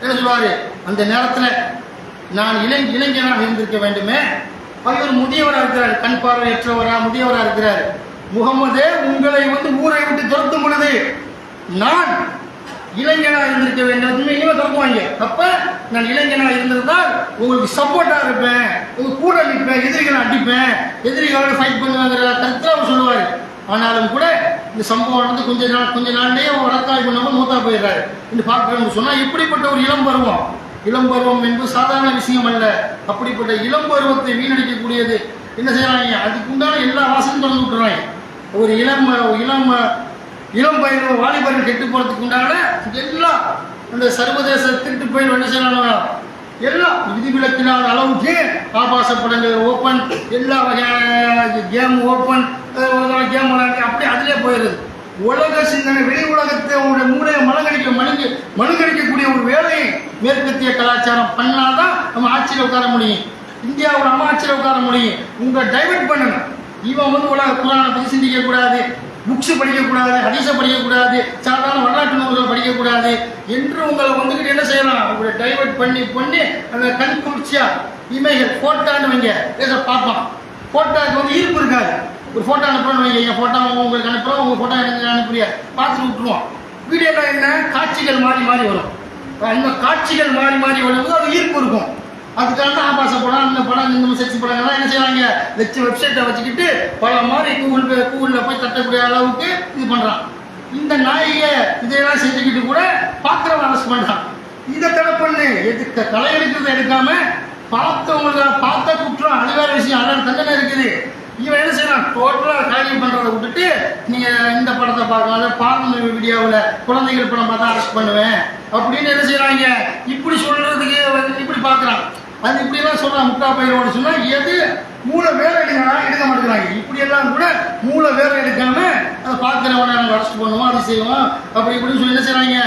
என்ன சொல்லுவாரு, அந்த நேரத்தில் நான் இளைஞனாக இருந்திருக்க வேண்டுமே, அவர் முதியவராக இருக்கிறார், கண் பார்வையற்றவரா முதியவராக இருக்கிறார். முகமதே உங்களை வந்து ஊரை விட்டு துரத்தும் பொழுது நான் இளைஞனாக இருந்திருக்க வேண்டும், இவன் துரத்துவாங்க. அப்ப நான் இளைஞனாக இருந்திருந்தால் உங்களுக்கு சப்போர்ட்டா இருப்பேன், உங்க கூட நிற்பேன், எதிரிகளை அடிப்பேன், எதிரிகளோட ஃபைட் பண்ணுவாங்கிற கருத்துல அவர் சொல்லுவார். ஆனாலும் கூட இந்த சம்பவம் வந்து கொஞ்ச நாள்லயே வரக்காய் பண்ணவங்க மூத்தா போயிடுறாரு என்று பார்க்கணும்னு சொன்னா, இப்படிப்பட்ட ஒரு இளம் பருவம் என்பது சாதாரண விஷயம் அல்ல. அப்படிப்பட்ட இளம் பருவத்தை வீணடிக்கக்கூடியது என்ன செய்யறாங்க, அதுக்கு உண்டான எல்லா வாசலும் திறந்து விட்டுறாங்க. ஒரு இளம் பயிர் வாலிபர்கள் கெட்டு போறதுக்கு உண்டான எல்லாம் அந்த சர்வதேச திருட்டு பயிர் என்ன செய்யறாங்க, எல்லாம் விதிவிலக்கில்லாத அளவுக்கு ஆபாச படங்கள் ஓப்பன், எல்லா வகையான கேம் ஓப்பன், கேம் விளையாண்டு அப்படி அதிலே போயிடுது. உலக சிந்தனை, வெளி உலகத்தை உங்களுடைய மூளையை மழுங்கடிக்கக்கூடிய ஒரு வேலையை மேற்கத்திய கலாச்சாரம் பண்ணாதான் நம்ம ஆட்சியில் உட்கார முடியும், இந்தியாவோட நம்ம ஆட்சியில் உட்கார முடியும். உங்களை டைவர்ட் பண்ணணும். இவன் வந்து உலக குரானை பற்றி சிந்திக்க கூடாது, புக்ஸ் படிக்கக்கூடாது, ஹதீஸை படிக்கக்கூடாது, சாதாரண வரலாற்று நூல்கள் படிக்கக்கூடாது என்று உங்களை வந்துக்கிட்டு என்ன செய்யலாம், உங்களை டைவர்ட் பண்ணி அந்த கண் குளிர்ச்சியா இமைகள் போட்டான்னு வைங்க பேச பார்ப்பான். போட்டாக்கு வந்து ஈர்ப்பு இருக்காது. ஒரு ஃபோட்டோ அனுப்புறோன்னு வைங்க, என் ஃபோட்டோ உங்களுக்கு அனுப்புகிறோம், உங்கள் ஃபோட்டோ எனக்கு அனுப்புறியா பார்த்துட்டு விட்டுருவோம். வீடியோவில் என்ன காட்சிகள் மாறி வரும். அந்த காட்சிகள் மாறி வரும்போது அது ஈர்ப்பு இருக்கும். அதுக்காக ஆபாச படம், அந்த படம், இந்த செக்ஸ் படங்கள்லாம் என்ன செய்வாங்க, வெப்சைட்டை வச்சுக்கிட்டு பல மாதிரி கூகுளில் போய் தட்டக்கூடிய அளவுக்கு இது பண்ணுறான். இந்த நாயை இதையெல்லாம் செஞ்சுக்கிட்டு கூட பார்க்குறவன் அரெஸ்ட் பண்ணுறான். இதை தடை பண்ணு, களை எடுக்கிறத எடுக்காம பார்த்த குற்றம் அது வேற விஷயம், அதோட தண்டனை இருக்குது. இவன் என்ன செய்யறான், டோட்டலாக காரியம் பண்ணுறதை விட்டுட்டு நீங்கள் இந்த படத்தை பார்க்காத பால் வீடியோவில் குழந்தைகள் படம் பார்த்தா அரெஸ்ட் பண்ணுவேன் அப்படின்னு என்ன செய்கிறாங்க. இப்படி சொல்கிறதுக்கு இப்படி பார்க்குறான். அது இப்படியெல்லாம் சொல்கிறான். முட்டா பயிரோடு சொன்னால் எது மூளை வேலை எடுக்க மாட்டேங்கிறாங்க. இப்படியெல்லாம் கூட மூளை வேலை எடுக்காம அதை பார்க்குறவனை நாங்கள் அரெஸ்ட் பண்ணுவோம், அது செய்வோம், அப்படி இப்படின்னு சொல்லி என்ன செய்கிறாங்க.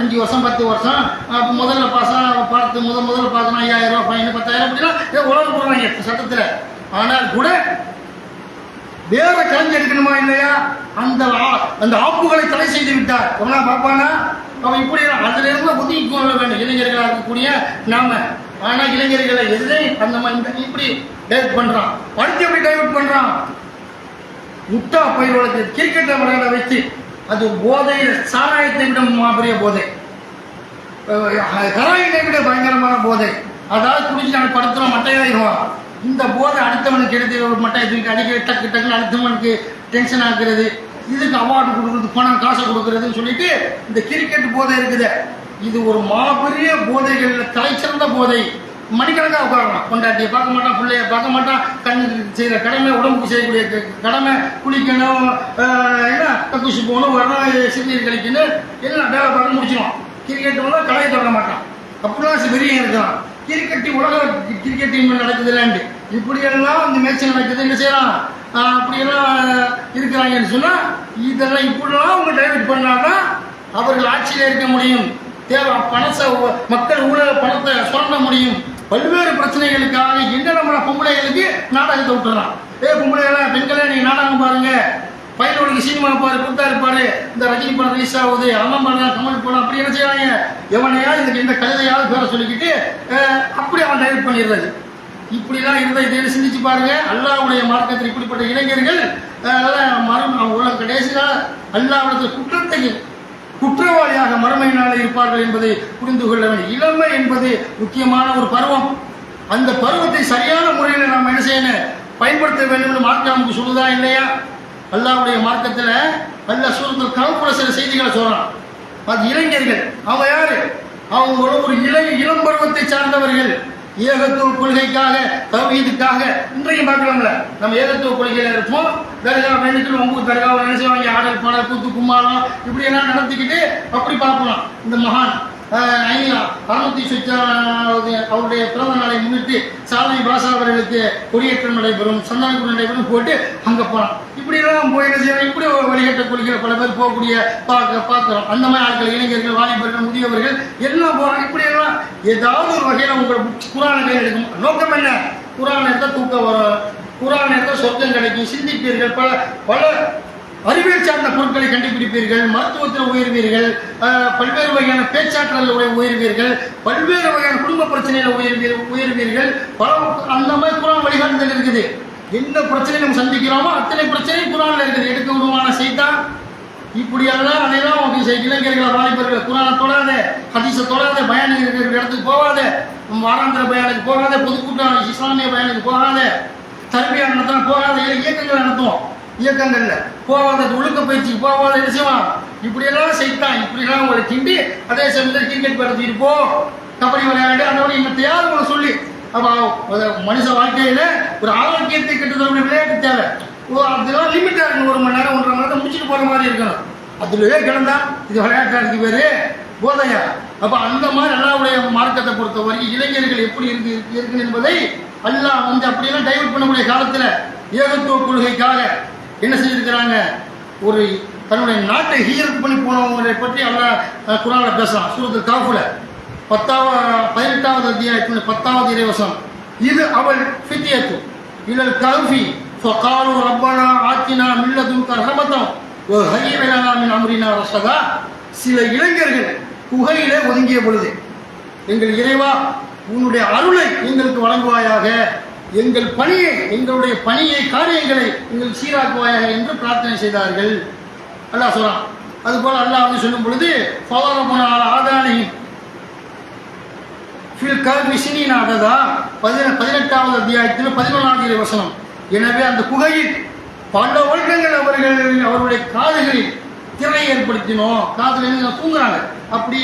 5 வருஷம் 10 வருஷம் முதல்ல முதல்ல பார்த்தோன்னா 5000 ரூபா ஃபைன், 10,000 அப்படின்னா உலகம் போடுறாங்க சட்டத்தில். ஆனால் கூட வேற கலைஞர் எடுக்கணுமா இல்லையா, அந்த ஆப்புகளை தடை செய்து விட்டார். எவனா பார்ப்பானா அவன் இப்படி அதுல இருந்து ஒதுக்கி கொள்ள வேண்டும் இளைஞர்களாக இருக்கக்கூடிய நாம. ஆனா இளைஞர்களை எதிரே அந்த மாதிரி இப்படி டைவர்ட் பண்றான். அடுத்து எப்படி டைவர்ட் பண்றான், முட்டா பயிரோட கிரிக்கெட்டை விளையாட வச்சு அது போதை, சாராயத்தை விட பெரிய போதை. ஹெராயினை விட பயங்கரமான போதை. அதாவது குடிச்சு அவன் படுத்துறோம் மட்டையாயிடுவான். இந்த போதை அடுத்தவனுக்கு எடுத்து ஒரு மட்டையை தூக்கி அடிக்க டக்கு டக்குன்னு அடுத்தவனுக்கு டென்ஷன் ஆக்குறது, இதுக்கு அவார்டு கொடுக்குறது, பணம் காசை கொடுக்குறதுன்னு சொல்லிட்டு இந்த கிரிக்கெட் போதை இருக்குது. இது ஒரு மாபெரிய போதைகள், தலைச்சிறந்த போதை. மணிக்கணக்காக உட்காரலாம். கொண்டாட்டியை பார்க்க மாட்டான், பிள்ளைய பார்க்க மாட்டான், கண்ணுக்கு செய்கிற கடமை, உடம்புக்கு செய்யக்கூடிய கடமை, குளிக்கணும், என்ன கக்கூசி போகணும், வரணும், சிறுநீர் கழிக்கணும், எல்லாம் வேலை பார்க்க முடிச்சிடும். கிரிக்கெட் வந்தால் கலையை தொடர மாட்டான். அப்படிலாம் வெறியும் இருக்கலாம். உலக கிரிக்கெட் டீம் நடக்குது விளையாண்டு இப்படியெல்லாம் இந்த மேட்ச் நடக்குது, என்ன செய்யலாம், அப்படியெல்லாம் இருக்கிறாங்கன்னு சொன்னால் இதெல்லாம் இப்படிலாம் அவங்க டைவர்ட் பண்ணாதான் அவர்கள் ஆட்சியில் இருக்க முடியும். தேவை பணத்தை மக்கள் ஊழல பணத்தை சுரண்ட முடியும். பல்வேறு பிரச்சனைகளுக்காக என்ன நம்மள பொம்பளைகளுக்கு நாடகத்தை விட்டுறான். பொம்பளைகள பெண்களே நீங்க நாடகம் பாருங்க, பையனோட சினிமா பாரு, புத்தா இருப்பாரு, இந்த ரஜினி படம் ரிலீஸ் ஆகுது, அண்ணன் படம், கமல் படம், அப்படி என்ன செய்வாங்க, எவனையாவது இதுக்கு எந்த கழுதையாவது பேர சொல்லிக்கிட்டு அப்படி அவன் டைவர்ட் பண்ணிடுறது. இப்படிலாம் இருந்தால் இதை சிந்திச்சு பாருங்க. அல்லாஹ்வுடைய மார்க்கத்தில் இப்படிப்பட்ட இளைஞர்கள் உலக கடைசியாக அல்லாஹ்விடத்தில் குற்றத்தை குற்றவாளியாக மறுமையினால் இருப்பார்கள் என்பதை புரிந்து கொள்ள வேண்டும். இளமை என்பது முக்கியமான ஒரு பருவம். அந்த பருவத்தை சரியான முறையில் நாம் என்ன செய்யணும், பயன்படுத்த வேண்டும் என்று மார்க்கம் நமக்கு சொல்லுதா இல்லையா? அல்லாஹ்வுடைய மார்க்கத்தில் அல்லாஹ் சூரத்துல் கஹ்ஃப்ல சில செய்திகளை சொல்றான். அது இளைஞர்கள், அவங்க யாரு, அவங்களோட ஒரு இளம் பருவத்தை சார்ந்தவர்கள். ஏகத்துவ கொள்கைக்காக, தௌஹீதுக்காக இன்றைக்கு பார்க்கலாம்ல, நம்ம ஏகத்துவ கொள்கையில இருப்போம். தர்கா வேண்டுகள் ஒம்பது தர்காவை என்ன செய்வாங்க, ஆடல் பாடல் கூத்து கும்மாளம் இப்படி எல்லாம் நடத்திக்கிட்டு அப்படி பார்க்கலாம். இந்த மகான் 660 அவருடைய பிறந்த நாளை முன்னிட்டு சாதனை பாஷா அவர்களுக்கு கொடியேற்றம் நடைபெறும், சந்தானக்குள் நடைபெறும், போட்டு அங்கே போகலாம். இப்படி எல்லாம் போய் என்ன செய்யணும், இப்படி வழிகட்ட கொள்கிற பல பேர் போகக்கூடிய பார்க்குறோம். அந்த மாதிரி ஆட்கள், இளைஞர்கள், வாலிபர்கள், முதியவர்கள் எல்லாம் போகிறாங்க. இப்படி எல்லாம் ஏதாவது ஒரு வகையில் உங்கள் குரானை கையில் எடுக்கும். நோக்கம் என்ன, குரான் எடுத்தால் தூக்கம் வரும், குரான் எடுத்தால் சொர்க்கம் கிடைக்கும், சிந்திப்பீர்கள், பல அறிவியல் சார்ந்த பொருட்களை கண்டுபிடிப்பீர்கள், மருத்துவத்தில் உயர்வீர்கள், பல்வேறு வகையான பேச்சாற்றல் உயர்வீர்கள், பல்வேறு வகையான குடும்ப பிரச்சனைகளை உயர்வீர்கள். அந்த மாதிரி குரான் வழிகாட்டுதல் இருக்குது. எந்த பிரச்சனையை நம்ம சந்திக்கிறோமோ அத்தனை பிரச்சனையும் குரானில் இருக்குது. எடுக்க உருவான செய்தான் இப்படியெல்லாம் அதையெல்லாம் உங்களுக்கு இளைஞர்களை, வாலிபர்கள் குரானை தொடாத, ஹதீஸை தொடாத, பயான் இருக்கிற இடத்துக்கு போகாத, வாராந்திர பயானுக்கு போகாத, பொதுக்கூட்டம் இஸ்லாமிய பயானுக்கு போகாத, தர்பியா நடத்தினா போகாத, இயக்கங்கள் நடத்துவோம், இயக்கங்கள்ல போவாத, ஒழுக்க பயிற்சிக்கு போவாத, என்ன செய்வான், இப்படியெல்லாம் செய்தான். இப்படிலாம் உங்களை கிண்டி அதே சமயத்தில் கிரிக்கெட் படுத்திட்டு போ, கபடி விளையாடு, அதோட இன்னத்தையாவது உங்களை சொல்லி. அப்போ மனுஷ வாழ்க்கையில ஒரு ஆரோக்கியத்தை கட்டுதல் விளையாட்டு தேவை. அதெல்லாம் லிமிட்டா இருக்கணும். 1 மணி நேரம் 1.5 மணி நேரம் முடிச்சுட்டு போற மாதிரி இருக்கணும். அதுலயே கிடந்தா இது விளையாட்டுக்கு பேரு போதையா. அப்ப அந்த மாதிரி அல்லாஹ்வுடைய மார்க்கத்தை பொறுத்த வரைக்கும் இளைஞர்கள் எப்படி இருக்கு என்பதை அல்லாஹ் அப்படியெல்லாம் டைவர்ட் பண்ணக்கூடிய காலத்துல ஏகத்துவ கொள்கைக்காக என்ன செஞ்சிருக்கிறாங்க, ஒரு தன்னுடைய நாட்டை ஹீரத் பண்ணி போனவங்களை பற்றி அல்லாஹ் குர்ஆன்ல பேசலாம். சூரத்துல் கஹ்ஃப்ல 18வது அத்தியாயத்தின் 10வது இறைவசனம். இது அவள் ஃபித்யத்து இலல் கஹ்ஃபி ஃபகாலு ரப்பனா ஆத்தினா மின் லதுன்க ரஹ்மத்தன் வ ஹய்யிஅ லனா மின் அம்ரினா ரஷதா. சில இளைஞர்கள் குகையிலே ஒதுங்கிய பொழுது, எங்கள் இறைவா உன்னுடைய அருளை எங்களுக்கு வழங்குவாயாக, எங்களுடைய பணியை காரியங்களை எங்கள் சீராக்குவாயாக என்று பிரார்த்தனை செய்தார்கள். அல்லாஹ் சொல்றான். அதுபோல அல்லாஹ் சொல்லும் பொழுது ஆதானி ஃபில் கல்வி சினின் அததா 18வது அத்தியாயத்தில் 11வது வசனம். எனவே அந்த குகையில் பல வருடங்கள் அவருடைய காதுகளில் திரை ஏற்படுத்தினோம். காதுல தூங்குறாங்க. அப்படி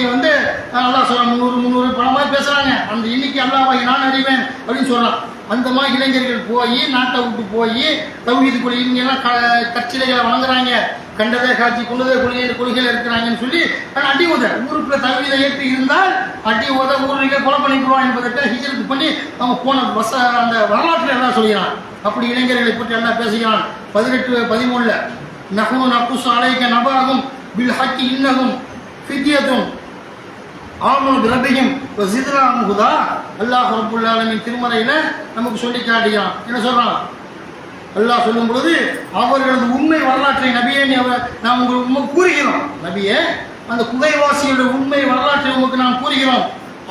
அல்லாஹ் சொல்றான். 300 பல மாதிரி பேசுறாங்க. அந்த இன்னைக்கு அல்லாஹ்வை நான் அறிவேன் அப்படின்னு சொல்றான். அந்த மாதிரி இளைஞர்கள் போய் நாட்டை விட்டு போய் தௌஹீது கொள்கை எல்லாம் கட்சிகளை வழங்குறாங்க. கண்டதே காட்சி கொண்டதே கொள்கையில் இருக்கிறாங்கன்னு சொல்லி அடி உத ஊருக்குள்ள தௌஹீதை ஏற்றி இருந்தால் அடி உத ஊரில் கொலை பண்ணிக்குவான் என்பதற்கு ஹிஜ்ரத் பண்ணி அவங்க போன அந்த வரலாற்றில் எல்லாம் சொல்கிறான். அப்படி இளைஞர்களை பற்றி எல்லாம் பேசுகிறான். 18-13 நஹ்னு நக்குஸ் அலைக நபாகும் பில் ஹக்கி இன்னஹும் ஃபித்யத்துன் ஆமனு பிரபிஹிம் வ ஸித்னாஹும் ஹுதா. அல்லாஹ் ரப்பல் ஆலமீன் திருமறையில நமக்கு சொல்லி காட்டுகிறான். என்ன சொல்றான்? அல்லாஹ் சொல்லும் பொழுது அவர்களது உண்மை வரலாற்றை நபியே நாம் உங்களுக்கு கூறுகிறோம். நபியே, அந்த குகைவாசியோட உண்மை வரலாற்றை உங்களுக்கு நாம் கூறுகிறோம்.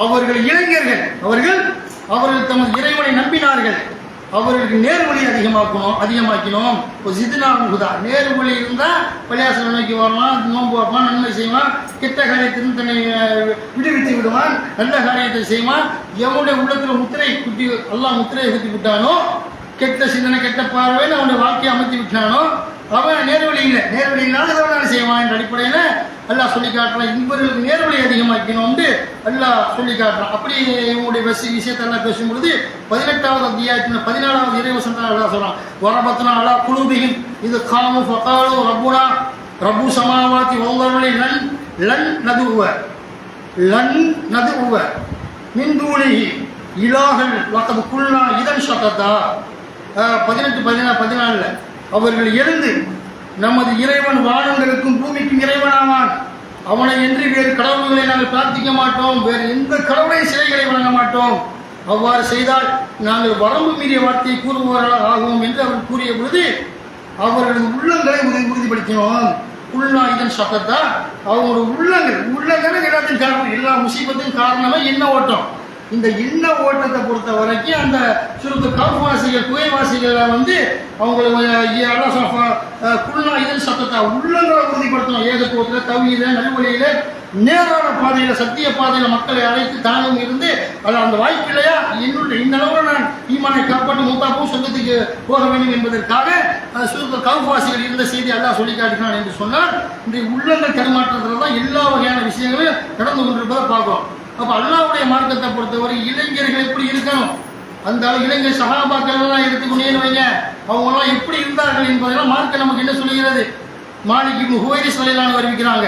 அவர்கள் இளைஞர்கள், அவர்கள் தமது இறைவனை நம்பினார்கள். அவர்களுக்கு நேர்வழி அதிகமாக்கணும். ஒரு ஜிதுனா ஹுதா, நேர்வழி இருந்தால் பள்ளியாசல் நோக்கி வரலாம், நோன்பு வைப்பான், நன்மை செய்வான், கெட்ட காரியத்திலிருந்து தன்னை விடுவித்து விடுவான், நல்ல காரியத்தை செய்வான். எவனுடைய உள்ளத்தில் அல்லாஹ் முத்திரையை குத்தி விட்டானோ, கெட்ட சிந்தனை கெட்ட பார்வைன்னு அவனுடைய வாழ்க்கையை அமைத்து விட்டானோ, அவன் நேர்வழி இல்லாத எதனால செய்வான் என்ற அடிப்படையில் அல்லாஹ் சொல்லி காட்டுறான். இவர்களுக்கு நேர்வழி அதிகமாக்கணும்னு அல்லாஹ் சொல்லி காட்டுறான். அப்படி இவங்களுடைய விஷயத்தை எல்லாம் பேசும்பொழுது 18வது அத்தியாயத்தின் 14வது இறைவசனத்தில் அல்லாஹ் சொல்றான், வரபத்னா அலா குலூபிஹிம் இது காமு ஃபகாலு ரப்புனா ரப்பு சமாவாதி வல்லர்லி லன் நதுவ மின் தூனிஹி இலாஹன் லகத் குல்னா இதன் ஷததா. 18-14 அவர்கள் எழுந்து நமது இறைவன் வானங்களுக்கும் பூமிக்கும் இறைவனாவான், அவனை என்று வேறு கடவுள்களை நாங்கள் பிரார்த்திக்க மாட்டோம், வேறு எந்த கடவுளையும் சிலைகளை வழங்க மாட்டோம், அவ்வாறு செய்தால் நாங்கள் வரம்பு மீறிய வார்த்தையை கூறுபவர்களாக ஆகும் என்று அவர் கூறிய பொழுது அவர்களது உள்ளங்களை உறுதிப்படுத்தினோம். உள்ளா இதன் சத்தத்தா, அவங்களோட உள்ளங்கள் எல்லாத்தையும் காரணம், எல்லா முசீபத்தின் காரணமே என்ன ஓட்டம். இந்த எண்ண ஓட்டத்தை பொறுத்த வரைக்கும் அந்த சுருத்து கவுவாசிகள் குகைவாசிகளை அவங்களுக்கு குள்ளா இதன் சத்தத்தை உள்ளங்களை உறுதிப்படுத்தணும். ஏகத்துவத்தில் தவிர நல்வழியில நேரான பாதையில் சத்திய பாதையில் மக்களை அழைத்து தானும் இருந்து அது அந்த வாய்ப்பு இல்லையா, இந்த அளவில் நான் ஈமானை காப்பாற்றி மூத்தாப்பும் சொந்தத்துக்கு போக வேண்டும் என்பதற்காக சுருத்து கவுவாசிகள் இருந்த செய்தி எல்லாம் சொல்லி காட்டினான் என்று சொன்னால் இந்த உள்ளங்கள் தடுமாற்றத்தில் தான் எல்லா வகையான விஷயங்களும் நடந்து கொண்டிருப்பதை பார்க்கிறோம். அப்போ அல்லாஹ்வுடைய மார்க்கத்தை பொறுத்தவரை இளைஞர்கள் எப்படி இருக்கணும், அந்த இளைஞர் சஹாபாக்கள் எல்லாம் எடுத்துக்கொண்டே வைங்க, அவங்கெல்லாம் எப்படி இருந்தார்கள் என்பதெல்லாம் மார்க்க நமக்கு என்ன சொல்லுகிறது. மாலிக் இப்னு ஹுவைரிஸ் ரலியல்லாஹு அறிவிக்கிறாங்க,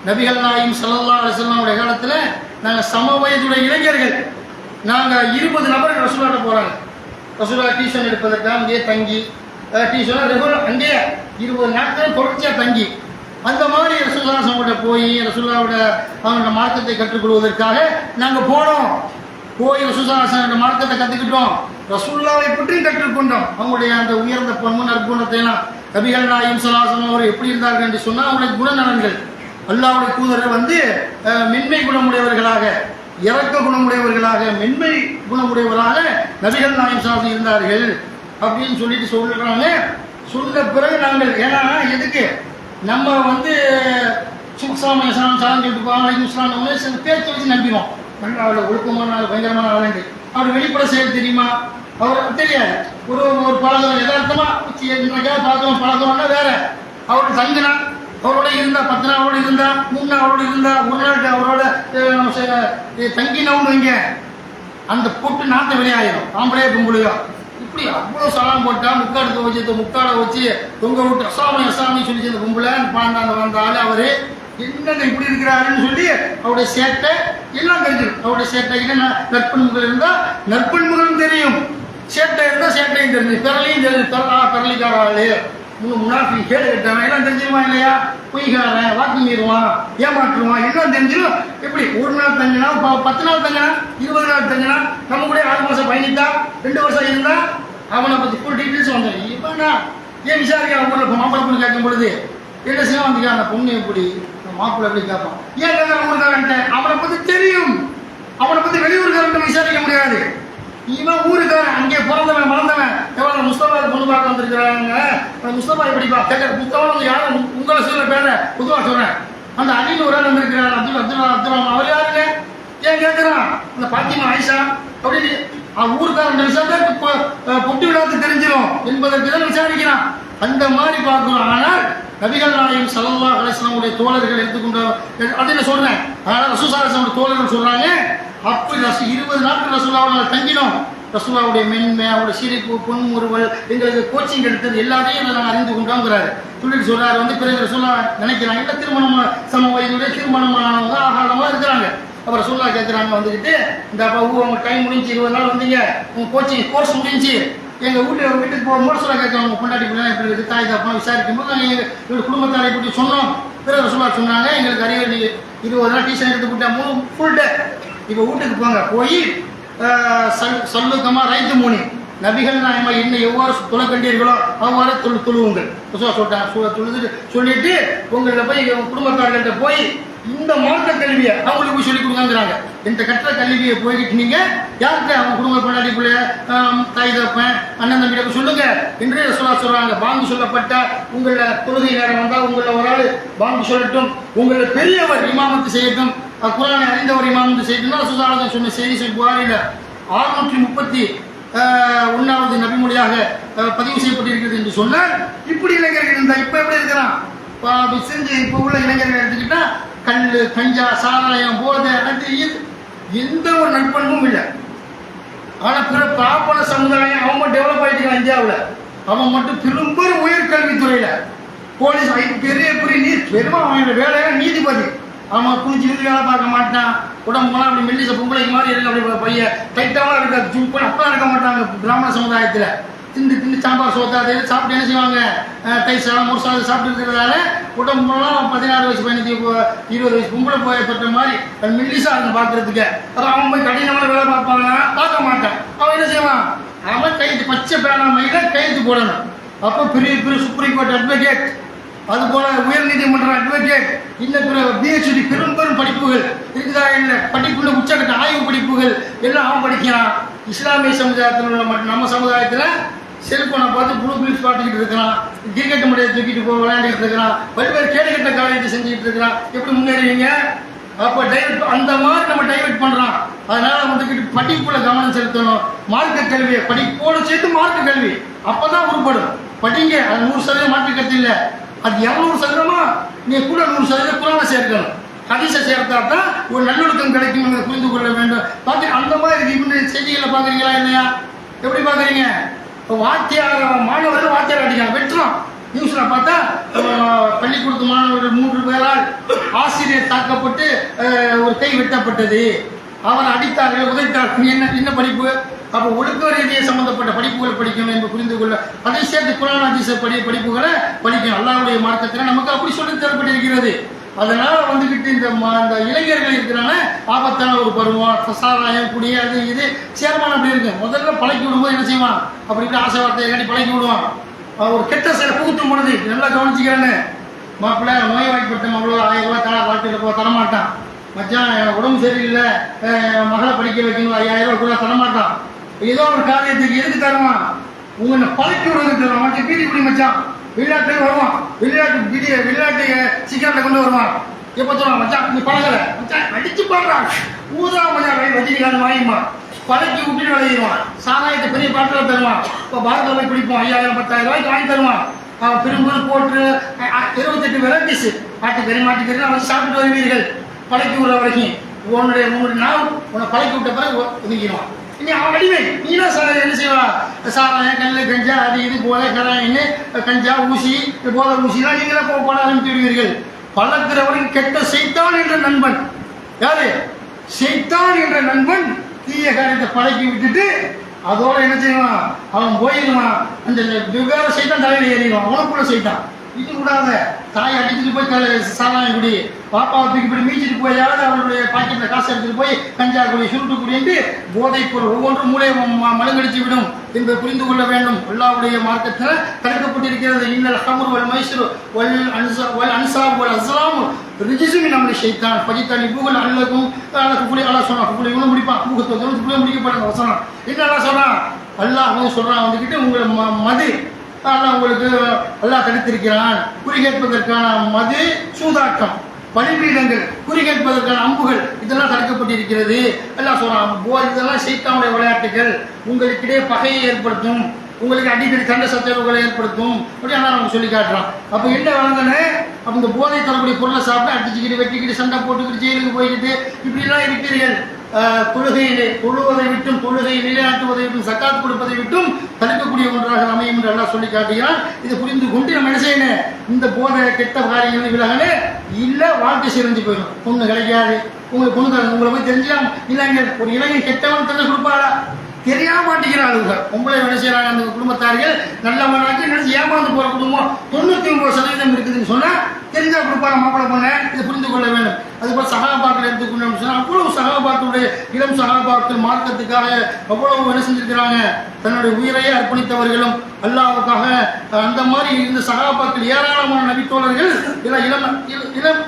நபிகள் நாயகம் ஸல்லல்லாஹு அலைஹி வஸல்லம் காலத்தில் நாங்கள் சம வயதுடைய இளைஞர்கள் நாங்கள் 20 நபர்கள் ரசூலுல்லாஹ் போகிறாங்க. ரசூலுல்லாஹ் டியூஷன் எடுப்பதற்காக அங்கேயே தங்கி டியூஷன் ரெகுலர் அங்கேயே 20 நாட்கள் தொடர்ச்சியாக தங்கி அந்த மாதிரி ரசூலுல்லாஹ்கிட்ட போய் ரசூலுல்லாஹ்வோட அவங்களோட மார்க்கத்தை கற்றுக்கொள்வதற்காக நாங்கள் போனோம். போய் ரசூலுல்லாஹ்வோட மார்க்கத்தை கற்றுக்கிட்டோம், ரசூலுல்லாஹ்வை பற்றியும் கற்றுக்கொண்டோம். அவங்களுடைய அந்த உயர்ந்த பண்பு நற்குணத்தை எல்லாம் நபிகள் நாயகம் ஸல்லல்லாஹு அலைஹி வஸல்லம் அவர் எப்படி இருந்தார்கள் என்று சொன்னால் அவங்களுடைய குணநலன்கள் அல்லாஹ்வுடைய தூதர்கள் மென்மை குணமுடையவர்களாக, இறக்க குணமுடையவர்களாக, மென்மை குணமுடையவர்களாக நபிகள் நாயகம் ஸல்லல்லாஹு அலைஹி வஸல்லம் இருந்தார்கள் அப்படின்னு சொல்லிட்டு சொல்றாங்க. சொன்ன பிறகு நாங்கள் ஏன்னா எதுக்கு நம்ம சுக்ஸாம சாலம் சொல்லிட்டு போவாங்க, பேச்சு வச்சு நம்பிடுவோம். நல்லா அவ்வளோ ஒழுக்கமான ஆள், பயங்கரமான ஆளுண்டு. அவர் வெளிப்பட செயல் தெரியுமா, அவர் தெரியாது. ஒரு பழக்கம் யதார்த்தமாக பார்த்தோம் பழக்கம்னா வேற. அவரோட தங்கினா அவரோட இருந்தா 10 நாள் அவரோட இருந்தா 3 நாள் அவரோட இருந்தா 1 நாள் அவரோட தங்கினவங்க வைங்க, அந்த பொட்டு நாட்டை வெளியாயிடும், ஆம்பளையோ பொம்பளையோ. இப்படி அவ்வளோ சலாம் போட்டா முக்காடை வச்சு தொங்க விட்டு அசாமி சொல்லி அந்த பொம்பளை பாண்டாண்ட வந்தாலும் அவரு என்னங்க இப்படி இருக்கிறாருன்னு சொல்லி அவருடைய சேட்டை எல்லாம் தெரிஞ்சிடும். அவருடைய சேட்டை என்ன நற்பண்புகள் இருந்தால் நற்பண்புகளும் தெரியும், சேட்டை இருந்தால் சேட்டையும் தெரிஞ்சு, பிறலையும் தெரிஞ்சு, பிறலிக்கார ஆளு முன்னாடி கேடு கட்டவன் எல்லாம் தெரிஞ்சிருவான் இல்லையா, பொய்காரன், வாக்கு மீறுவான், ஏமாற்றுவான் எல்லாம் தெரிஞ்சிடும். எப்படி 1 நாள் தங்கினா 10 நாள் தங்கினா 20 நாள் தங்கினா நம்ம கூட 6 மாதம் பயணித்தா 2 வருஷம் இருந்தா அவனை பற்றி ஃபுல் டீட்டெயில்ஸ் வந்துடும். இவனா ஏன் விசாரிக்க ஊரில் மாப்பிள்ளை பொண்ணு கேட்கும் பொழுது என்ன செய்ய வந்துக்கா அந்த பொண்ணு எப்படி மாப்பிள்ளை எப்படி கேட்பான், ஏன் கேட்கற ஊருக்காரன்ட்ட அவனை பற்றி தெரியும், அவனை பற்றி வெளியூருக்காரன்ட்ட விசாரிக்க முடியாது. இவன் ஊருக்காரன், அங்கே பிறந்தவன் வளர்ந்தவன், எவ்வளோ முஸ்தபா பொண்ணு பார்க்க வந்திருக்கிறாங்க, முஸ்தபா எப்படிப்பா கேட்க முஸ்தபா யாரும் உங்களை சொல்ல பேர பொதுவாக சொல்றேன், அந்த அணியில் ஒரு ஆள் வந்திருக்கிறார் அப்துல் அவர் யாருங்க ஏன் கேட்கிறான், அந்த பாத்திமா ஆயிஷா அப்படின்னு ஊருக்காரன் விசாரித்தா பொட்டு விழாத்து தெரிஞ்சிடும் என்பதற்கு தான் விசாரிக்கிறான். அந்த மாதிரி பார்க்கிறோம். ஆனால் நபிகள் நாயகம் ஸல்லல்லாஹு அலைஹி வஸல்லம் தோழர்கள் எடுத்துக்கொண்ட அதை சொல்றேன். ஆனால் ரசூலுல்லாஹி தோழர்கள் சொல்றாங்க, அப்படி 20 நாட்கள் ரசூலுல்லாஹ்வோட தங்கினோம். ரசூலுல்லாஹ்வுடைய மென்மை, அவருடைய சிரிப்பு, பொன்முறுவல், எங்களுக்கு கோச்சிங் எடுத்தது எல்லாத்தையும் நாங்கள் அறிந்து கொண்டோங்கிறாரு. சொல்லிட்டு சொல்றாரு பிறகு ரசூலுல்லாஹ் நினைக்கிறாங்க இல்லை திருமணம் சம வயதுடைய திருமணமானவங்க ஆகாரமாக இருக்கிறாங்க. அப்புறம் ரசூலுல்லாஹ் கேட்குறாங்க வந்துக்கிட்டு, இந்த அவங்க டைம் முடிஞ்சு 20 நாள் வந்தீங்க, உங்கள் கோச்சிங் கோர்ஸ் முடிஞ்சு எங்கள் வீட்டுக்கு போகும்போது சொல்ல கேட்க அவங்க பொண்டாட்டி பிள்ளை எப்படி இருக்குது தாய் தப்பா விசாரிக்கும் போது நாங்கள் எங்கள் குடும்பத்தாரை பற்றி சொன்னோம். பிறகு ரசூலுல்லாஹ் சொன்னாங்க, எங்களுக்கு அறிவு 20 நாள் டியூஷன் எடுத்து போட்டா ஃபுல் டே, இப்போ வீட்டுக்கு போங்க, போய் சொல்லுக்கமா ரைத்து மூணி நபிகள் நாயமா என்ன எவ்வாறு தொலை கண்டீர்களோ அவ்வாறு தொழுவுங்கள் சொல்லிட்டு உங்களில் போய் குடும்பத்தார்கள்ட்ட போய் இந்த மார்க்க கல்வியை அவங்களுக்கு போய் சொல்லிக் கொடுங்கிறாங்க. இந்த கற்ற கல்வியை போய்கிட்டு நீங்க யாருக்கு அவங்க குடும்ப கொண்டாடி பிள்ளை தாய் தப்பேன் அண்ணன் தம்பியை சொல்லுங்க என்று சொல்றாங்க. பாங்கு சொல்லப்பட்ட உங்கள தொழுகை நேரம் வந்தால் உங்களை ஒரு ஆள் பாங்கு சொல்லட்டும், உங்களை பெரியவர் இமாமத்து செய்யட்டும், குரானை அறிந்தவர் இமாமத்து செய்யட்டும். சுதாரதன் சொன்ன செய்தி புகாரில 631வது நபிமொழியாக பதிவு செய்யப்பட்டிருக்கிறது என்று சொன்னால், இப்படி இளைஞர்கள் இருந்தா இப்ப எப்படி இருக்கிறான் செஞ்சு இப்ப உள்ள இளைஞர்கள் எடுத்துக்கிட்டா கல்லு கஞ்சா சாராயம் போதை அது எந்த ஒரு நட்பண்பும் இல்லை. ஆனா பிற பாப்பன சமுதாயம் அவன் மட்டும் டெவலப் ஆயிட்டு இந்தியாவில், அவன் மட்டும் பெரும்பெரும் உயர்கல்வித்துறையில போலீஸ் பெரிய பெரிய பெருமா அவனோட வேலையா நீதிபதி. அவன் குளிச்சு வேலை பார்க்க மாட்டான், உடம்புலாம் அப்படி மெல்லிச பொம்பளைக்கு மாதிரி இருக்கு, அப்படி பையன் டைட்டாலாம் இருக்காது, ஜூப்பன் அப்பெல்லாம் இருக்க மாட்டாங்க பிராமண சமுதாயத்தில். திண்டு திண்டு சாம்பார் சோத்தாது சாப்பிட்டு என்ன செய்வாங்க, தை சாதம் ஒரு சாதம் சாப்பிட்டு இருக்கிறதால உடம்புலாம் 16 வயசு 20 வயசு பொம்பளை போய் தொட்ட மாதிரி மெல்லிசா இருக்கும் பார்க்கறதுக்கு. அப்புறம் அவன் போய் கடினமான வேலை பார்ப்பாங்க, பார்க்க மாட்டான். அவன் என்ன செய்வான், அவன் கைது பச்சை பேனா மையில கைது போடணும். அப்போ பெரிய பெரிய சுப்ரீம் கோர்ட் அட்வொகேட், அது போல உயர் நீதிமன்ற அட்வொகேட், இன்னும் பிஹெச்டி பெரும் பெரும் படிப்புகள் இருக்குதா இல்லை, படிப்புள்ள உச்சக்கட்ட ஆய்வு படிப்புகள் எல்லாம் அவன் படிக்கிறான். இஸ்லாமிய சமுதாயத்தில் உள்ள மட்டும் நம்ம சமுதாயத்தில் செல்போனை பார்த்து ப்ளூ பில்ஸ் பார்த்துக்கிட்டு இருக்கிறான், கிரிக்கெட் முறையை தூக்கிட்டு போய் விளையாண்டுக்கிட்டு இருக்கிறான், பல்வேறு கேடுகட்ட காரியத்தை செஞ்சுக்கிட்டு இருக்கிறான். எப்படி முன்னேறுவீங்க? அப்போ டைவர்ட் அந்த மாதிரி நம்ம டைவர்ட் பண்ணுறான். அதனால வந்துக்கிட்டு படிப்புல கவனம் செலுத்தணும். மார்க்க கல்வியை படிப்போடு சேர்த்து மார்க்க கல்வி அப்போதான் உருப்படும். படிங்க, அது 100% மார்க்க கல்வி இல்லை, அது 200% நீ கூட 100% குரானை சேர்க்கணும், ஹதீஸை சேர்த்தா தான் ஒரு நல்லொழுக்கம் கிடைக்கும், புரிந்து கொள்ள வேண்டும். பார்த்து அந்த மாதிரி இருக்கு செய்திகளை பார்க்குறீங்களா இல்லையா? எப்படி பார்க்குறீங்க? வாத்தியார் மாணவர்கள் வாத்தியார் அடிக்கிறாங்க, வெட்டுறோம். நியூஸ்ல பார்த்தா பள்ளிக்கூடத்து மாணவர்கள் 3 பேரால் ஆசிரியர் தாக்கப்பட்டு ஒரு கை வெட்டப்பட்டது, அவர் அடித்தார்கள் உதைத்தார்கள். என்ன படிப்பு? அப்போ ஒழுக்க ரீதியை சம்பந்தப்பட்ட படிப்புகள் படிக்கணும் என்று புரிந்து கொள்ள, அதை சேர்த்து குரான் ஹதீஸ் படிப்புகளை படிக்கணும். அல்லாஹ்வுடைய மார்க்கத்தில் நமக்கு அப்படி சொல்லி தரப்பட்டிருக்கிறது. அதனால வந்துக்கிட்டு இந்த இளைஞர்கள் இருக்கிறாங்க, ஆபத்தான ஒரு பருவம், சாராயம் குடி அது இது சேர்மான அப்படி இருக்கு. முதல்ல பழக்கி விடும்போது என்ன செய்வான், அப்படி இப்படி ஆசை வார்த்தையை காட்டி பழக்கி விடுவான். ஒரு கெட்ட சில புகுத்தும் பொழுது நல்லா கவனிச்சுக்கிறேன்னு, மாப்பிள்ளை நோய் வாய்ப்பட்ட அவ்வளோ 1000 ரூபாய் தர வாழ்க்கையில் தரமாட்டான். மச்சான் உடம்பு சரியில்லை மகளை படிக்க வைக்கணும் 5000 ரூபாய் கூட தரமாட்டான். ஏதோ ஒரு காரியத்துக்கு எதுக்கு தருவான், உங்களை பழக்கி விடுறதுக்கு தருவான். மச்சான் பீடி குடி மச்சான், வெளிநாட்டுல வருவான், வெளிநாட்டு சிக்கனத்தை கொண்டு வருவான். எப்போ சொல்லுவான், மச்சான் நீ பழகலை மச்சான் அடிச்சு பாடுறான், ஊதா மச்சான் ரஜினிகாந்த் வாங்கிமா பழக்கி விட்டுட்டு விளையிடுவான். சாராயத்தை பெரிய பாட்டில் தருவான். இப்போ பாரதில் போய் குடிப்போம் 5000 10,000 ரூபாய்க்கு வாங்கி தருவான். அவன் பெரும்பெரும் போட்டு 28 வெரைட்டிஸ் ஆட்டுக்கறி மாட்டுக்கறி அவன் சாப்பிட்டு வருவீர்கள். பழக்கி விடுற வரைக்கும் உன்னுடைய நாள் உன்னை பழக்கி விட்ட பிறகு ஒதுக்கிடுவான். இனி அவன் அடிமை, நீனா என்ன செய்வா, சாராயம் கல்லு கஞ்சா அது இது போல கராயின்னு கஞ்சா ஊசி போல ஊசிலாம் நீங்களே போட ஆரம்பித்து விடுவீர்கள். பழக்கிறவரின் கெட்ட செய்தான் என்ற நண்பன் யாரு, செய்தான் என்ற நண்பன் தீய காரியத்தை பழக்கி விட்டுட்டு அதோட என்ன செய்வான், அவன் போயிடுவான். அந்த வெவ்வேறு செய்தான் தலையில் ஏறிடுவான், உனக்குள்ள செய்தான். இது கூடாத தாய் அடிச்சுட்டு போய் சாராயம் குடி, பாப்பாவை தூக்கி போய் மீச்சிட்டு போயாவது அவருடைய பாக்கெட்ல காசு எடுத்துட்டு போய் கஞ்சா குடி சுருட்டு குடிட்டு போதைப் பொருள் ஒவ்வொன்றும் மூளை மலங்கடிச்சு விடும் என்பதை புரிந்து கொள்ள வேண்டும். அல்லாஹ்வுடைய மார்க்கத்தில் தடுக்கப்பட்டிருக்கிறது. இன்னல் ஹம்ரு வல் மைஸ்ரு வல் அன்சாப் வல் அஸ்லாம் ரிஜிஸு மின் அமலி ஷைத்தான் ஃபஜ்தனிபூஹு அல்லகும் குஃபுலி அல்லாஹ் சொன்னா குஃபுலி இவனும் முடிப்பான் குஃபுலி முடிக்கப்படுற வசனம். என்ன அல்லாஹ் சொல்றான், அல்லாஹ் சொல்றான் வந்துக்கிட்டு உங்களை மது அல்லாஹ் உங்களுக்கு அல்லாஹ் தடுத்திருக்கிறான். குறிகேட்பதற்கான மது, சூதாட்டம், பலிபீடங்கள், குறிகேட்பதற்கான அம்புகள் இதெல்லாம் தடுக்கப்பட்டிருக்கிறது. எல்லாம் சொல்றான். இதெல்லாம் சைத்தானுடைய விளையாட்டுகள், உங்களுக்கிடையே பகையை ஏற்படுத்தும், உங்களுக்கு அடிக்கடி சண்டை சச்சரவுகளை ஏற்படுத்தும் அப்படின்னு அவங்க சொல்லி காட்டுறான். அப்போ என்ன வழங்கினே, அப்போ இந்த போதை தரக்கூடிய பொருளை சாப்பிட்டு அடிச்சுக்கிட்டு வெட்டிக்கிட்டு சண்டை போட்டுக்கிட்டு ஜெயிலுக்கு போய்கிட்டு இப்படிலாம் இருக்கிறீர்கள். தொழுகையிலே தொழுவதை விட்டும் தொழுகை நிலைநாட்டுவதை விட்டும் சக்காத் கொடுப்பதை விட்டும் தடுக்கக்கூடிய ஒன்றாக அமையும் என்று எல்லாம் சொல்லி காட்டுகிறான். இதை புரிந்து கொண்டு நம்ம என்ன செய்யணும், இந்த போதை கெட்ட காரியங்கள் விலகனே இல்லை வாழ்க்கை சிறந்து போயிடும். பொண்ணு கிடைக்காது, உங்களுக்கு பொண்ணு தரணும், உங்களை போய் தெரிஞ்சுக்கலாம். இளைஞர் ஒரு இளைஞன் கெட்டவன் தெரிஞ்சு கொடுப்பாளா, தெரியாம மாட்டேங்கிறாங்க. உங்களை என்ன செய்யறாங்க, அந்த குடும்பத்தார்கள் நல்லவனாக்கி நினைச்சு ஏமாந்து போற குடும்பம் 99% இருக்குதுன்னு சொன்னா தெரிஞ்சா கொடுப்பாங்க மாப்பிள்ளை பொண்ண. இதை புரிந்து கொள்ள வேண்டும். அதுபோல சகாபாக்கள் எடுத்துக்கொண்டோம்னு சொன்னா அவ்வளவு சகாபாக்களுடைய இளம் சகாபாக்கள் மார்க்கத்துக்காக அவ்வளவு என்ன செஞ்சிருக்கிறாங்க, தன்னுடைய உயிரையே அர்ப்பணித்தவர்களும் அல்லாஹ்வுக்காக அந்த மாதிரி இந்த சகாபாக்கள் ஏராளமான நபித்தோழர்கள் இளம்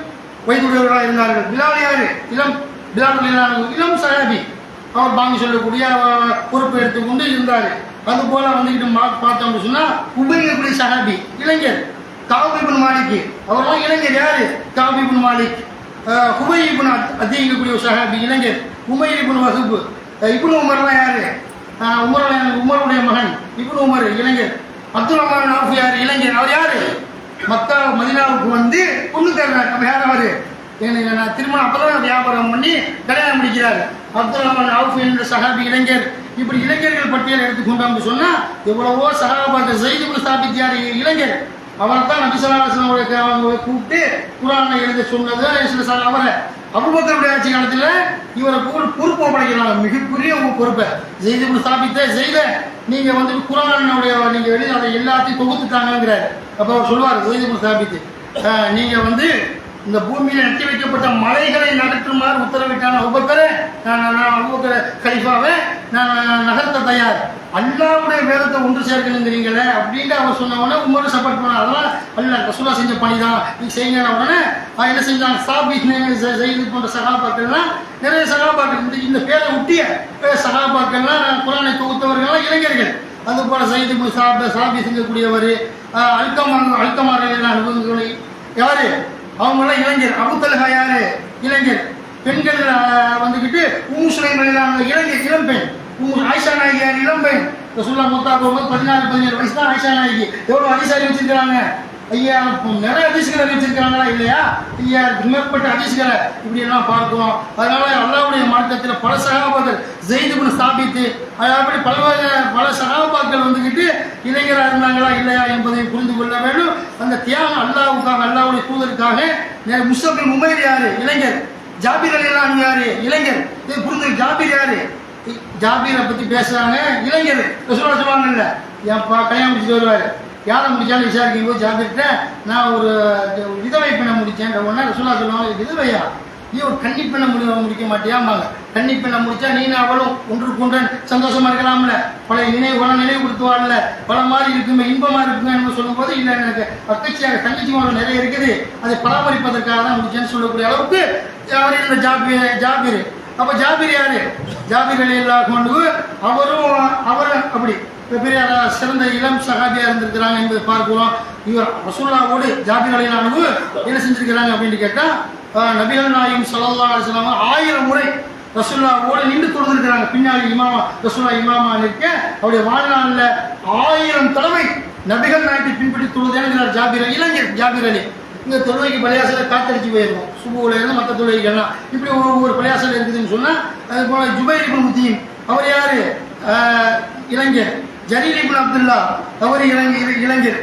வயதுடையவர்களாக இருந்தார்கள். பிலால் யாரு? இளம் சஹாபி. அவர் பாங்கி சொல்லக்கூடிய பொறுப்பை எடுத்துக்கொண்டு இருந்தார். அது போல வந்துக்கிட்டு பார்த்தோம்னு சொன்னா உபயோகக்கூடிய சஹாபி இளைஞர் காப் இப்னு மாலிக். அவரெல்லாம் இளைஞர். யாரு? காப் இப்னு மாலிக். உபை இப்னு அதிகக்கூடிய ஒரு சஹாபி இளைஞர். உமைர் இப்னு வஹப். இப்னு உமர்லாம் யாரு? உமருடைய மகன் இப்னு உமர் இளைஞர். அப்துல் ரஹ்மான் அவுஃப் யாரு? இளைஞர். அவர் யாரு? மக்கா மதீனாவுக்கு வந்து பொண்ணு தர்றாரு. அப்ப யார்? அவரு நான் திருமணம் அப்பதான் வியாபாரம் பண்ணி கல்யாணம் முடிக்கிறாரு. அப்துல் ரஹ்மான் அவுஃப் என்ற சஹாபி இளைஞர். இப்படி இளைஞர்கள் பட்டியல் எடுத்துக்கொண்டோம்னு சொன்னா எவ்வளவோ சஹாபாக்கள். ஸைத் இப்னு சாபித் யார்? இளைஞர். அவரை தான் நபி ஸல்லல்லாஹு அலைஹி வஸல்லம் அவங்க கூப்பிட்டு குர்ஆனை எழுத சொன்னது. அவரை அபூபக்கருடைய ஆட்சி காலத்தில் இவரை பொறுப்பு படைக்கிறாங்க. மிகப்பெரிய பொறுப்பை ஸைத் இப்னு சாபித்தை நீங்க வந்து குர்ஆனுடைய நீங்க எழுதி அதை எல்லாத்தையும் தொகுத்துட்டாங்கிறாரு. அப்ப அவர் சொல்லுவார் ஸைத் இப்னு சாபித், நீங்க வந்து இந்த பூமியில் நட்டி வைக்கப்பட்ட மலைகளை நகற்றுமாறு உத்தரவிட்டான அபூபக்கரை, அபூபக்கர் கலீஃபாவை நான் நகர்த்த தயார். அல்லாஹ்வுடைய வேதத்தை ஒன்று சேர்க்கணுங்கிறீங்களே அப்படின்னு அவர் சொன்ன உடனே உமர் சப்போர்ட் பண்ணார். அதெல்லாம் அல்லாஹ் ரசூலுல்லாஹ் செஞ்ச பணி தான், நீ செய்யுங்க. உடனே என்ன செஞ்சாங்க? சாபித் செய்து போன்ற சகாபாக்கள்லாம் நிறைய சகாபாக்கள் இந்த பேரை ஒட்டிய சகாபாக்கள்லாம் குர்ஆனை தொகுத்தவர்கள்லாம் இளைஞர்கள். அது போல ஸைத் இப்னு சாபி செஞ்சக்கூடியவர். அல்கமார் யாரு? அவங்களாம் இளைஞர். அபூ தல்ஹா யாரு? இளைஞர். பெண்கள் வந்துக்கிட்டு உம்மு சுலைம் இளைஞர், இளம்பெண். ஆயிஷா நாயகி யார்? இளம்பெண். ரசூலுல்லாஹ் மூத்தா போகும்போது 16-17 வயசு தான் ஆயிஷா நாயகி. எவ்வளோ ஹதீஸ் அறிவிச்சிருக்கிறாங்க ஐயா? நிறைய ஹதீஸ்களை அறிவிச்சிருக்கிறாங்களா இல்லையா? ஐயா மேற்பட்ட ஹதீஸ்களை இப்படி எல்லாம் பார்க்கிறோம். அதனால அல்லாஹ்வுடைய மார்க்கத்தில் பல சஹாபாக்கள் ஸைத் இப்னு சாபித் அப்படி பல சஹாபாக்கள் வந்துக்கிட்டு இளைஞராக இருந்தாங்களா இல்லையா என்பதை புரிந்து கொள்ள வேண்டும். அந்த தியாகம் அல்லாஹ்வுக்காக, அல்லாஹ்வுடைய தூதருக்காக. முஸ்அப் பின் உமைர் யாரு? இளைஞர். ஜாபிர் ரலியல்லாஹு அன்ஹு யாரு? இளைஞர். இது புரிந்து. ஜாபிர் யாரு? ஜாபீரை பத்தி பேசுறாங்க. இளைஞர். ரசூலுல்லாஹ் சொல்லுவாங்கல்ல, என் கல்யாணம் முடிச்சுட்டு வருவாரு. யாரை முடிச்சாலும் விசாரிக்கும் போது ஜாபீர்கிட்ட நான் ஒரு விதவை பெண்ணை முடிச்சேன். உடனே ரசூலுல்லாஹ் சொல்லுவாங்க, விதவையா? நீ ஒரு கன்னி பெண்ணை முடிக்க மாட்டியாம்பாங்க. கன்னி பெண்ணை முடிச்சா நீ அவளும் ஒன்றுக்கு ஒன்றன் சந்தோஷமா இருக்கலாம்ல, பழைய நினைவுபடுத்துவாள்ல, பல மாதிரி இருக்குமே, இன்பமா இருக்குங்க என்று சொல்லும் போது இல்லை, எனக்கு அக்கட்சியாக தங்கச்சி மாவட்டம் நிறைய இருக்குது, அதை பராமரிப்பதற்காக தான் முடிச்சேன்னு சொல்லக்கூடிய அளவுக்கு அவர் இந்த ஜாபீர். அப்ப ஜாபீர் யாரு? ஜாபீர் ரலியல்லாஹு அன்ஹு. அவரும் அப்படி பெரிய சிறந்த இளம் சஹாபியா இருந்திருக்கிறாங்க என்பதை பார்க்கிறோம். இவர் ரசூலுல்லாஹ்வோடு ஜாபீர் ரலியல்லாஹு அன்ஹு என்ன செஞ்சிருக்கிறாங்க அப்படின்னு கேட்டா, நபிகள் நாயகம் ஸல்லல்லாஹு அலைஹி வஸல்லம் 1000 முறை ரசூலுல்லாஹ்வோடு நின்று தொழுதிருக்கிறாங்க. பின்னாடி ரசூலுல்லாஹ் இமாமா இருக்க அவருடைய வாழ்நாளில் 1000 தடவை நபிகள் நாயகத்தை பின்பற்றி தொழுதேன் ஜாபீர். இளைஞர் ஜாபீர் அலி. இந்த தொழுகைக்கு பள்ளியாசல காத்தடிச்சு போயிருக்கும். சுபுல இருந்து மற்ற தொழுகைகள்லாம் இப்படி ஒவ்வொரு பள்ளியாசல் இருக்குதுன்னு சொன்னா, அது போல ஜுபைர் இப்னு முத்தீம் அவர் யாரு? இளைஞர். ஜரீர் இப்னு அப்துல்லா அவர் இளைஞர்.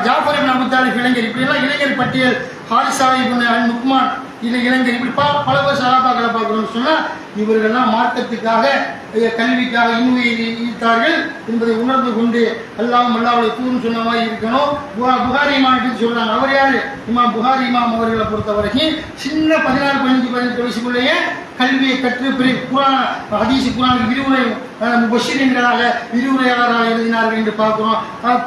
ஜாஃபர் இப்னு அபூ தாலிப் இளைஞர். இப்படி எல்லாம் இளைஞர் பட்டியல். ஹாரிஸா இப்னு அல் நுக்மான் இளைஞர். இப்படி பல பேர் சஹாபாக்களை பார்க்கணும்னு சொன்னா, இவர்கள்லாம் மார்க்கத்துக்காக, கல்விக்காக இன்னும் ஈர்த்தார்கள் என்பதை உணர்ந்து கொண்டு அல்லாஹ்வுடைய தூதர் சொன்ன மாதிரி இருக்கணும். புகாரி இமாம் பற்றி சொல்றாங்க. அவர் யாரு? இமாம் புகாரி இமாம் அவர்களை பொறுத்த வரைக்கும் சின்ன 14-15 வயசுக்குள்ளேயே கல்வியை கற்று பெரிய குர்ஆன் ஹதீஸ் குர்ஆனுக்கு முபஷ்ஷிரீன்களாக விரிவுரையாளராக எழுதினார்கள் என்று பார்க்கிறோம்.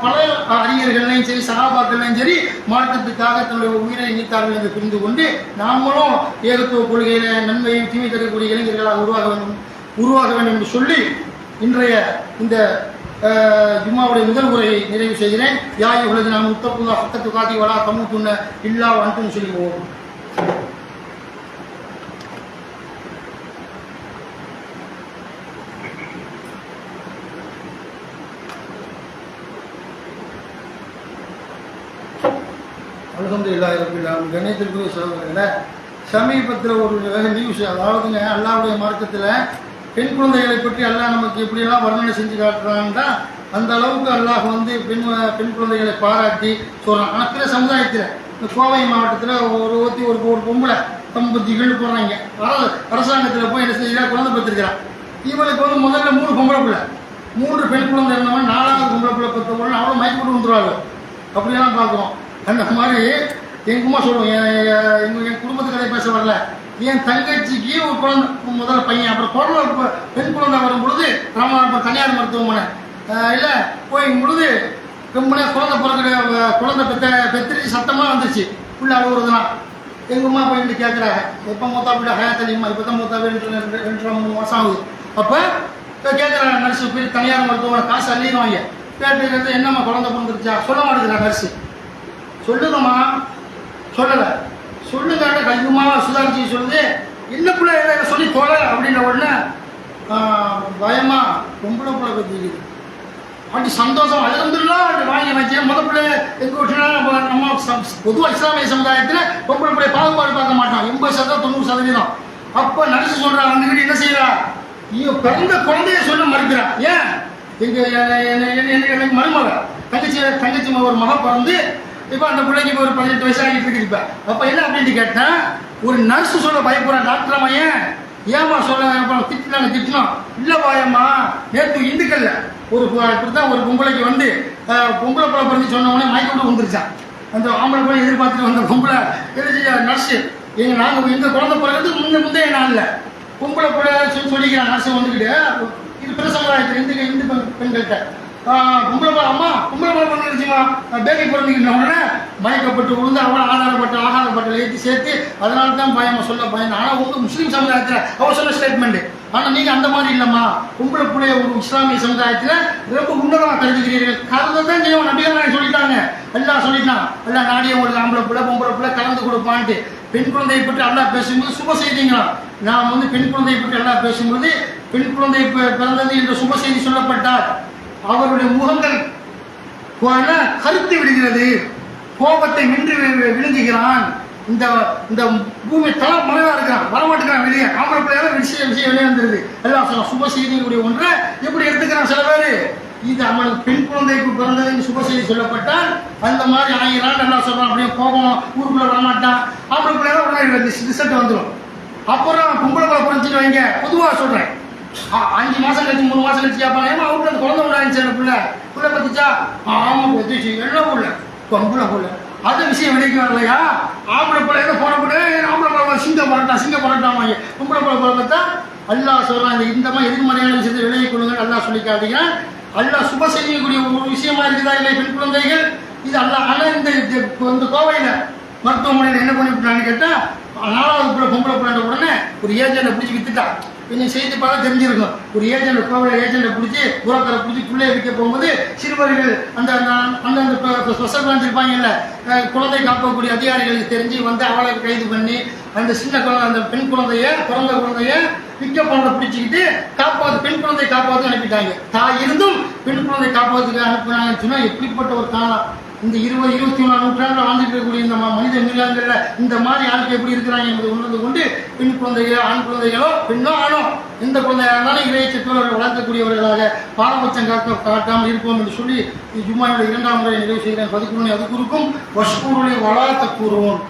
பல அறிஞர்களையும் சரி சஹாபாக்களையும் சரி மார்க்கத்துக்காக தன்னுடைய உயிரை நீத்தார்கள் என்று புரிந்து கொண்டு நாமளும் ஏகத்துவ கொள்கையில நன்மையை தீமை தரக்கூடிய இளைஞர்களாக உருவாக வேண்டும் என்று சொல்லி இன்றைய இந்த ஜும்மாவுடைய முதல் உரையை நிறைவு செய்கிறேன். யா அய்யுஹல்லதீன ஆமனூ தக்குல்லாஹ ஹக்க துகாத்திஹி வலா தமூதுன்ன இல்லா வ அன்தும் முஸ்லிமூன். அல்ஹம்துலில்லாஹி ரப்பில் ஆலமீன். கண்ணியத்திற்குரிய சகோதரர்களே, சமீபத்தில் ஒரு நியூஸ், அதாவதுங்க அல்லாஹ்வுடைய மார்க்கத்தில் பெண் குழந்தைகளை பற்றி அல்லாஹ் நமக்கு எப்படியெல்லாம் வர்ணனை செஞ்சு காட்டுறாங்கன்னா, அந்த அளவுக்கு அல்லாஹ் வந்து பெண் குழந்தைகளை பாராட்டி சொல்கிறான். ஆனால் பிற சமுதாயத்தில் இந்த கோவை மாவட்டத்தில் ஒரு பொம்பளை தம்பதிகள் போடுறாங்க. அரசாங்கத்தில் போய் என்ன செஞ்சா குழந்தை பெற்றிருக்கிறான். இவளுக்கு வந்து முதல்ல 3 பொம்பளை பிள்ளை, 3 பெண் குழந்தை இருந்தவன் 4வது பொம்பளை பிள்ளை பெற்ற உடனே அவ்வளோ மயக்க போட்டு வந்துடுவாங்க. அப்படியெல்லாம் பார்க்குறோம். அந்த மாதிரி எங்குமா சொல்லுவோம், என் குடும்பத்து கதை பேச வரல, என் தங்கச்சிக்கு ஒரு குழந்தை, முதல்ல பையன், அப்புறம் பெண் குழந்தை வரும் பொழுது தனியார் மருத்துவமனை இல்லை போயும் பொழுது ரொம்ப குழந்தை பிறகு குழந்தை பெத்திரிச்சு சத்தமாக வந்துருச்சு. உள்ள அழுகுறதுலாம் எங்கள் அம்மா போய் கேட்குறாங்க, எப்போ மூத்தா போய்ட்டு ஹயாத் அலிமா இப்போ தான் மூத்தா 2-3 மாதம் ஆகுது. அப்போ கேட்குறாங்க நர்ஸு போய் தனியார் மருத்துவமனை காசு அள்ளிடுவாங்க. கேட்டு என்னம்மா குழந்தை பிறந்துருச்சா சொல்ல மாட்டேங்கிறா நர்ஸு. சொல்லுங்கம்மா சொல்லலை, சொல்லுங்க கையுமா சுதாரிச்சு சொல்லுது, என்னக்குள்ள என்ன சொல்லி தொலை அப்படின்ற உடனே பயமா பொம்பளை பிள்ளை பற்றிக்குது. அப்படி சந்தோஷம் அல்ஹம்துலில்லாஹ் அப்படி வாங்கி வச்சேன். முதல்ல எங்கள் வீட்டில் நம்ம பொதுவாக இஸ்லாமிய சமுதாயத்தில் பொம்பளை பிள்ளை பாகுபாடு பார்க்க மாட்டோம், 80% 90%. அப்போ நடிச்சு சொல்கிறான் வந்துக்கிட்டு என்ன செய்யறா, பிறந்த குழந்தைய சொல்ல மறுக்கிறா. ஏன் எனக்கு மருமக தங்கச்சி ஒரு மக பிறந்து இப்போ அந்த பிள்ளைக்கு இப்போ ஒரு 18 வயசு ஆகிட்டு இருக்குது. இப்போ அப்போ என்ன அப்படின்ட்டு கேட்டேன், ஒரு நர்ஸு சொல்ல பயப்படுறான். டாக்டர் அம்மா ஏமா சொல்ல திட்டணும் இல்லை பாயம்மா, நேற்று இந்துக்கல்ல ஒரு இப்படிதான் ஒரு பொம்பளைக்கு வந்து பொம்பளை பிள்ளை பிறந்து சொன்ன உடனே மயக்கம் வந்துருச்சான். அந்த ஆம்பளை பிள்ளை எதிர்பார்த்துட்டு வந்த பொம்பளை நர்ஸு நாங்கள் எங்கள் குழந்தை பிறகு முந்தைய நாளில் பொம்பளை பிள்ளை சொல்லிக்கிறான் நர்ஸு வந்துக்கிட்டு. இது பிற சமுதாயத்தில் இந்து பெண்கள்கிட்ட பொம்பளை பிள்ளை வந்துருச்சுமா பேபி பிறந்துக்கிட்ட உடனே மயக்கப்பட்டு விழுந்து அவளை ஆதாரப்பட்ட ஏற்றி சேர்த்து அதனால தான் பயமா சொல்ல பயன். ஆனால் உங்கள் முஸ்லீம் சமுதாயத்தில் அவர் சொன்ன ஸ்டேட்மெண்ட்டு. ஆனால் நீங்கள் அந்த மாதிரி இல்லைம்மா, பொம்பளை பிள்ளைய ஒரு இஸ்லாமிய சமுதாயத்தில் ரொம்ப உன்னதமாக கருதுகிறீர்கள். கருதை தான் செய்வோம், நபிகள் சொல்லிட்டாங்க, எல்லாம் சொல்லிட்டான். எல்லாம் நாடிய ஒரு ஆம்பளை பிள்ளை பொம்பளை பிள்ளை கலந்து கொடுப்பான்ட்டு. பெண் குழந்தையை பற்றி எல்லாம் பேசும்போது சுப செய்திங்களா, நாம் வந்து பெண் குழந்தையை பற்றி எல்லாம் பேசும்போது பெண் குழந்தை பிறந்தது என்று சுப செய்தி சொல்லப்பட்டார். அவருடைய முகங்கள் கருத்து விடுகிறது, கோபத்தை நின்று விழுங்குகிறான். இந்த இந்த பூமி தலை மலையாக இருக்கிறான், வரமாட்டுக்கிறான் வெளியே. ஆம்பளை பிள்ளையால விஷயம் வெளியே வந்துருது. எல்லாம் சொல்ல சுப செய்தியுடைய ஒன்றை எப்படி எடுத்துக்கிறான் சில பேர். இது அவனுக்கு பெண் குழந்தைக்கு பிறந்ததுன்னு சுப செய்தி சொல்லப்பட்டால் அந்த மாதிரி ஆகிறான். நல்லா சொல்றான், அப்படியே கோபம் ஊருக்குள்ள வரமாட்டான். ஆம்பளை பிள்ளையால உடனே ரிசல்ட் வந்துடும். அப்புறம் பொம்பளை பிள்ளை பிறந்துட்டு வைங்க, பொதுவாக சொல்றேன், 5 மாதம் கழிச்சு 3 மாதம் கழிச்சு கேட்பாங்க, ஏமா அவங்க அந்த குழந்தை உண்டாச்சு அந்த பிள்ளை பத்துச்சா, ஆமாம் பத்துச்சு, என்ன பிள்ளை பொம்பளை பிள்ளை. அது விஷயம் விலைக்கு வரலையா, ஆம்பளை பிள்ளை போன பிள்ளை ஆம்பளை பிள்ளை சிங்கம் பரட்டான் வாங்க. பொம்பளை பிள்ளை பார்த்தா அல்லாஹ் சொல்றாங்க, இந்த மாதிரி எதிர்மறையான விஷயத்தை விலகிக் கொள்ளுங்கள் அல்லாஹ் சொல்லிக்காதீங்க. அல்லாஹ் சுப செய்யக்கூடிய ஒரு விஷயமா இருக்குதா இல்லை பெண் குழந்தைகள் இது அல்லாஹ். ஆனால் இந்த கோவையில் மருத்துவமனையில் என்ன பண்ணிவிட்டான்னு கேட்டால் 4வது பொம்பளை பிள்ளை உடனே ஒரு ஏஜெண்டை பிடிச்சி வித்துட்டா. கொஞ்சம் செய்தி பார்த்தா தெரிஞ்சிருக்கும். ஒரு ஏஜெண்டை பிடிச்சி புரோக்கரை பிடிச்சி பிள்ளைய விற்க போகும்போது சிறுவர்கள் அந்த ஸ்பெஷல் இருப்பாங்கல்ல, குழந்தை காக்கக்கூடிய அதிகாரிகளுக்கு தெரிஞ்சு வந்து அவளை கைது பண்ணி அந்த சின்ன குழந்தை அந்த பெண் பிறந்த குழந்தைய விற்க போனதை பிடிச்சிக்கிட்டு பெண் குழந்தையை காப்பாற்ற அனுப்பிட்டாங்க. தாய் இருந்தும் பெண் குழந்தை காப்பாற்றுக்கு அனுப்புனாங்கன்னு சொன்னால் எப்படிப்பட்ட ஒரு காலம். இந்த 20-21 நூற்றாண்டில் வாழ்ந்துட்டு இருக்கக்கூடிய இந்த மனித மிருகங்களில் இந்த மாதிரி ஆட்கள் எப்படி இருக்கிறாங்க என்பதை உணர்ந்து கொண்டு பெண் குழந்தைகளோ ஆண் குழந்தைகளோ பெண்ணோ ஆணோ எந்த குழந்தையாக இருந்தாலும் இறைச்சற்றவர்கள் வளர்க்கக்கூடியவர்களாக பாரபட்சம் காட்டாமல் இருப்போம் என்று சொல்லி ஜும்மாவுடைய 2ஆம் முறை நிறைவு செய்கிறேன். பதிக்குறுனை அது குறிக்கும் வஷ்கூருடைய வளாத்த கூறுவோம்.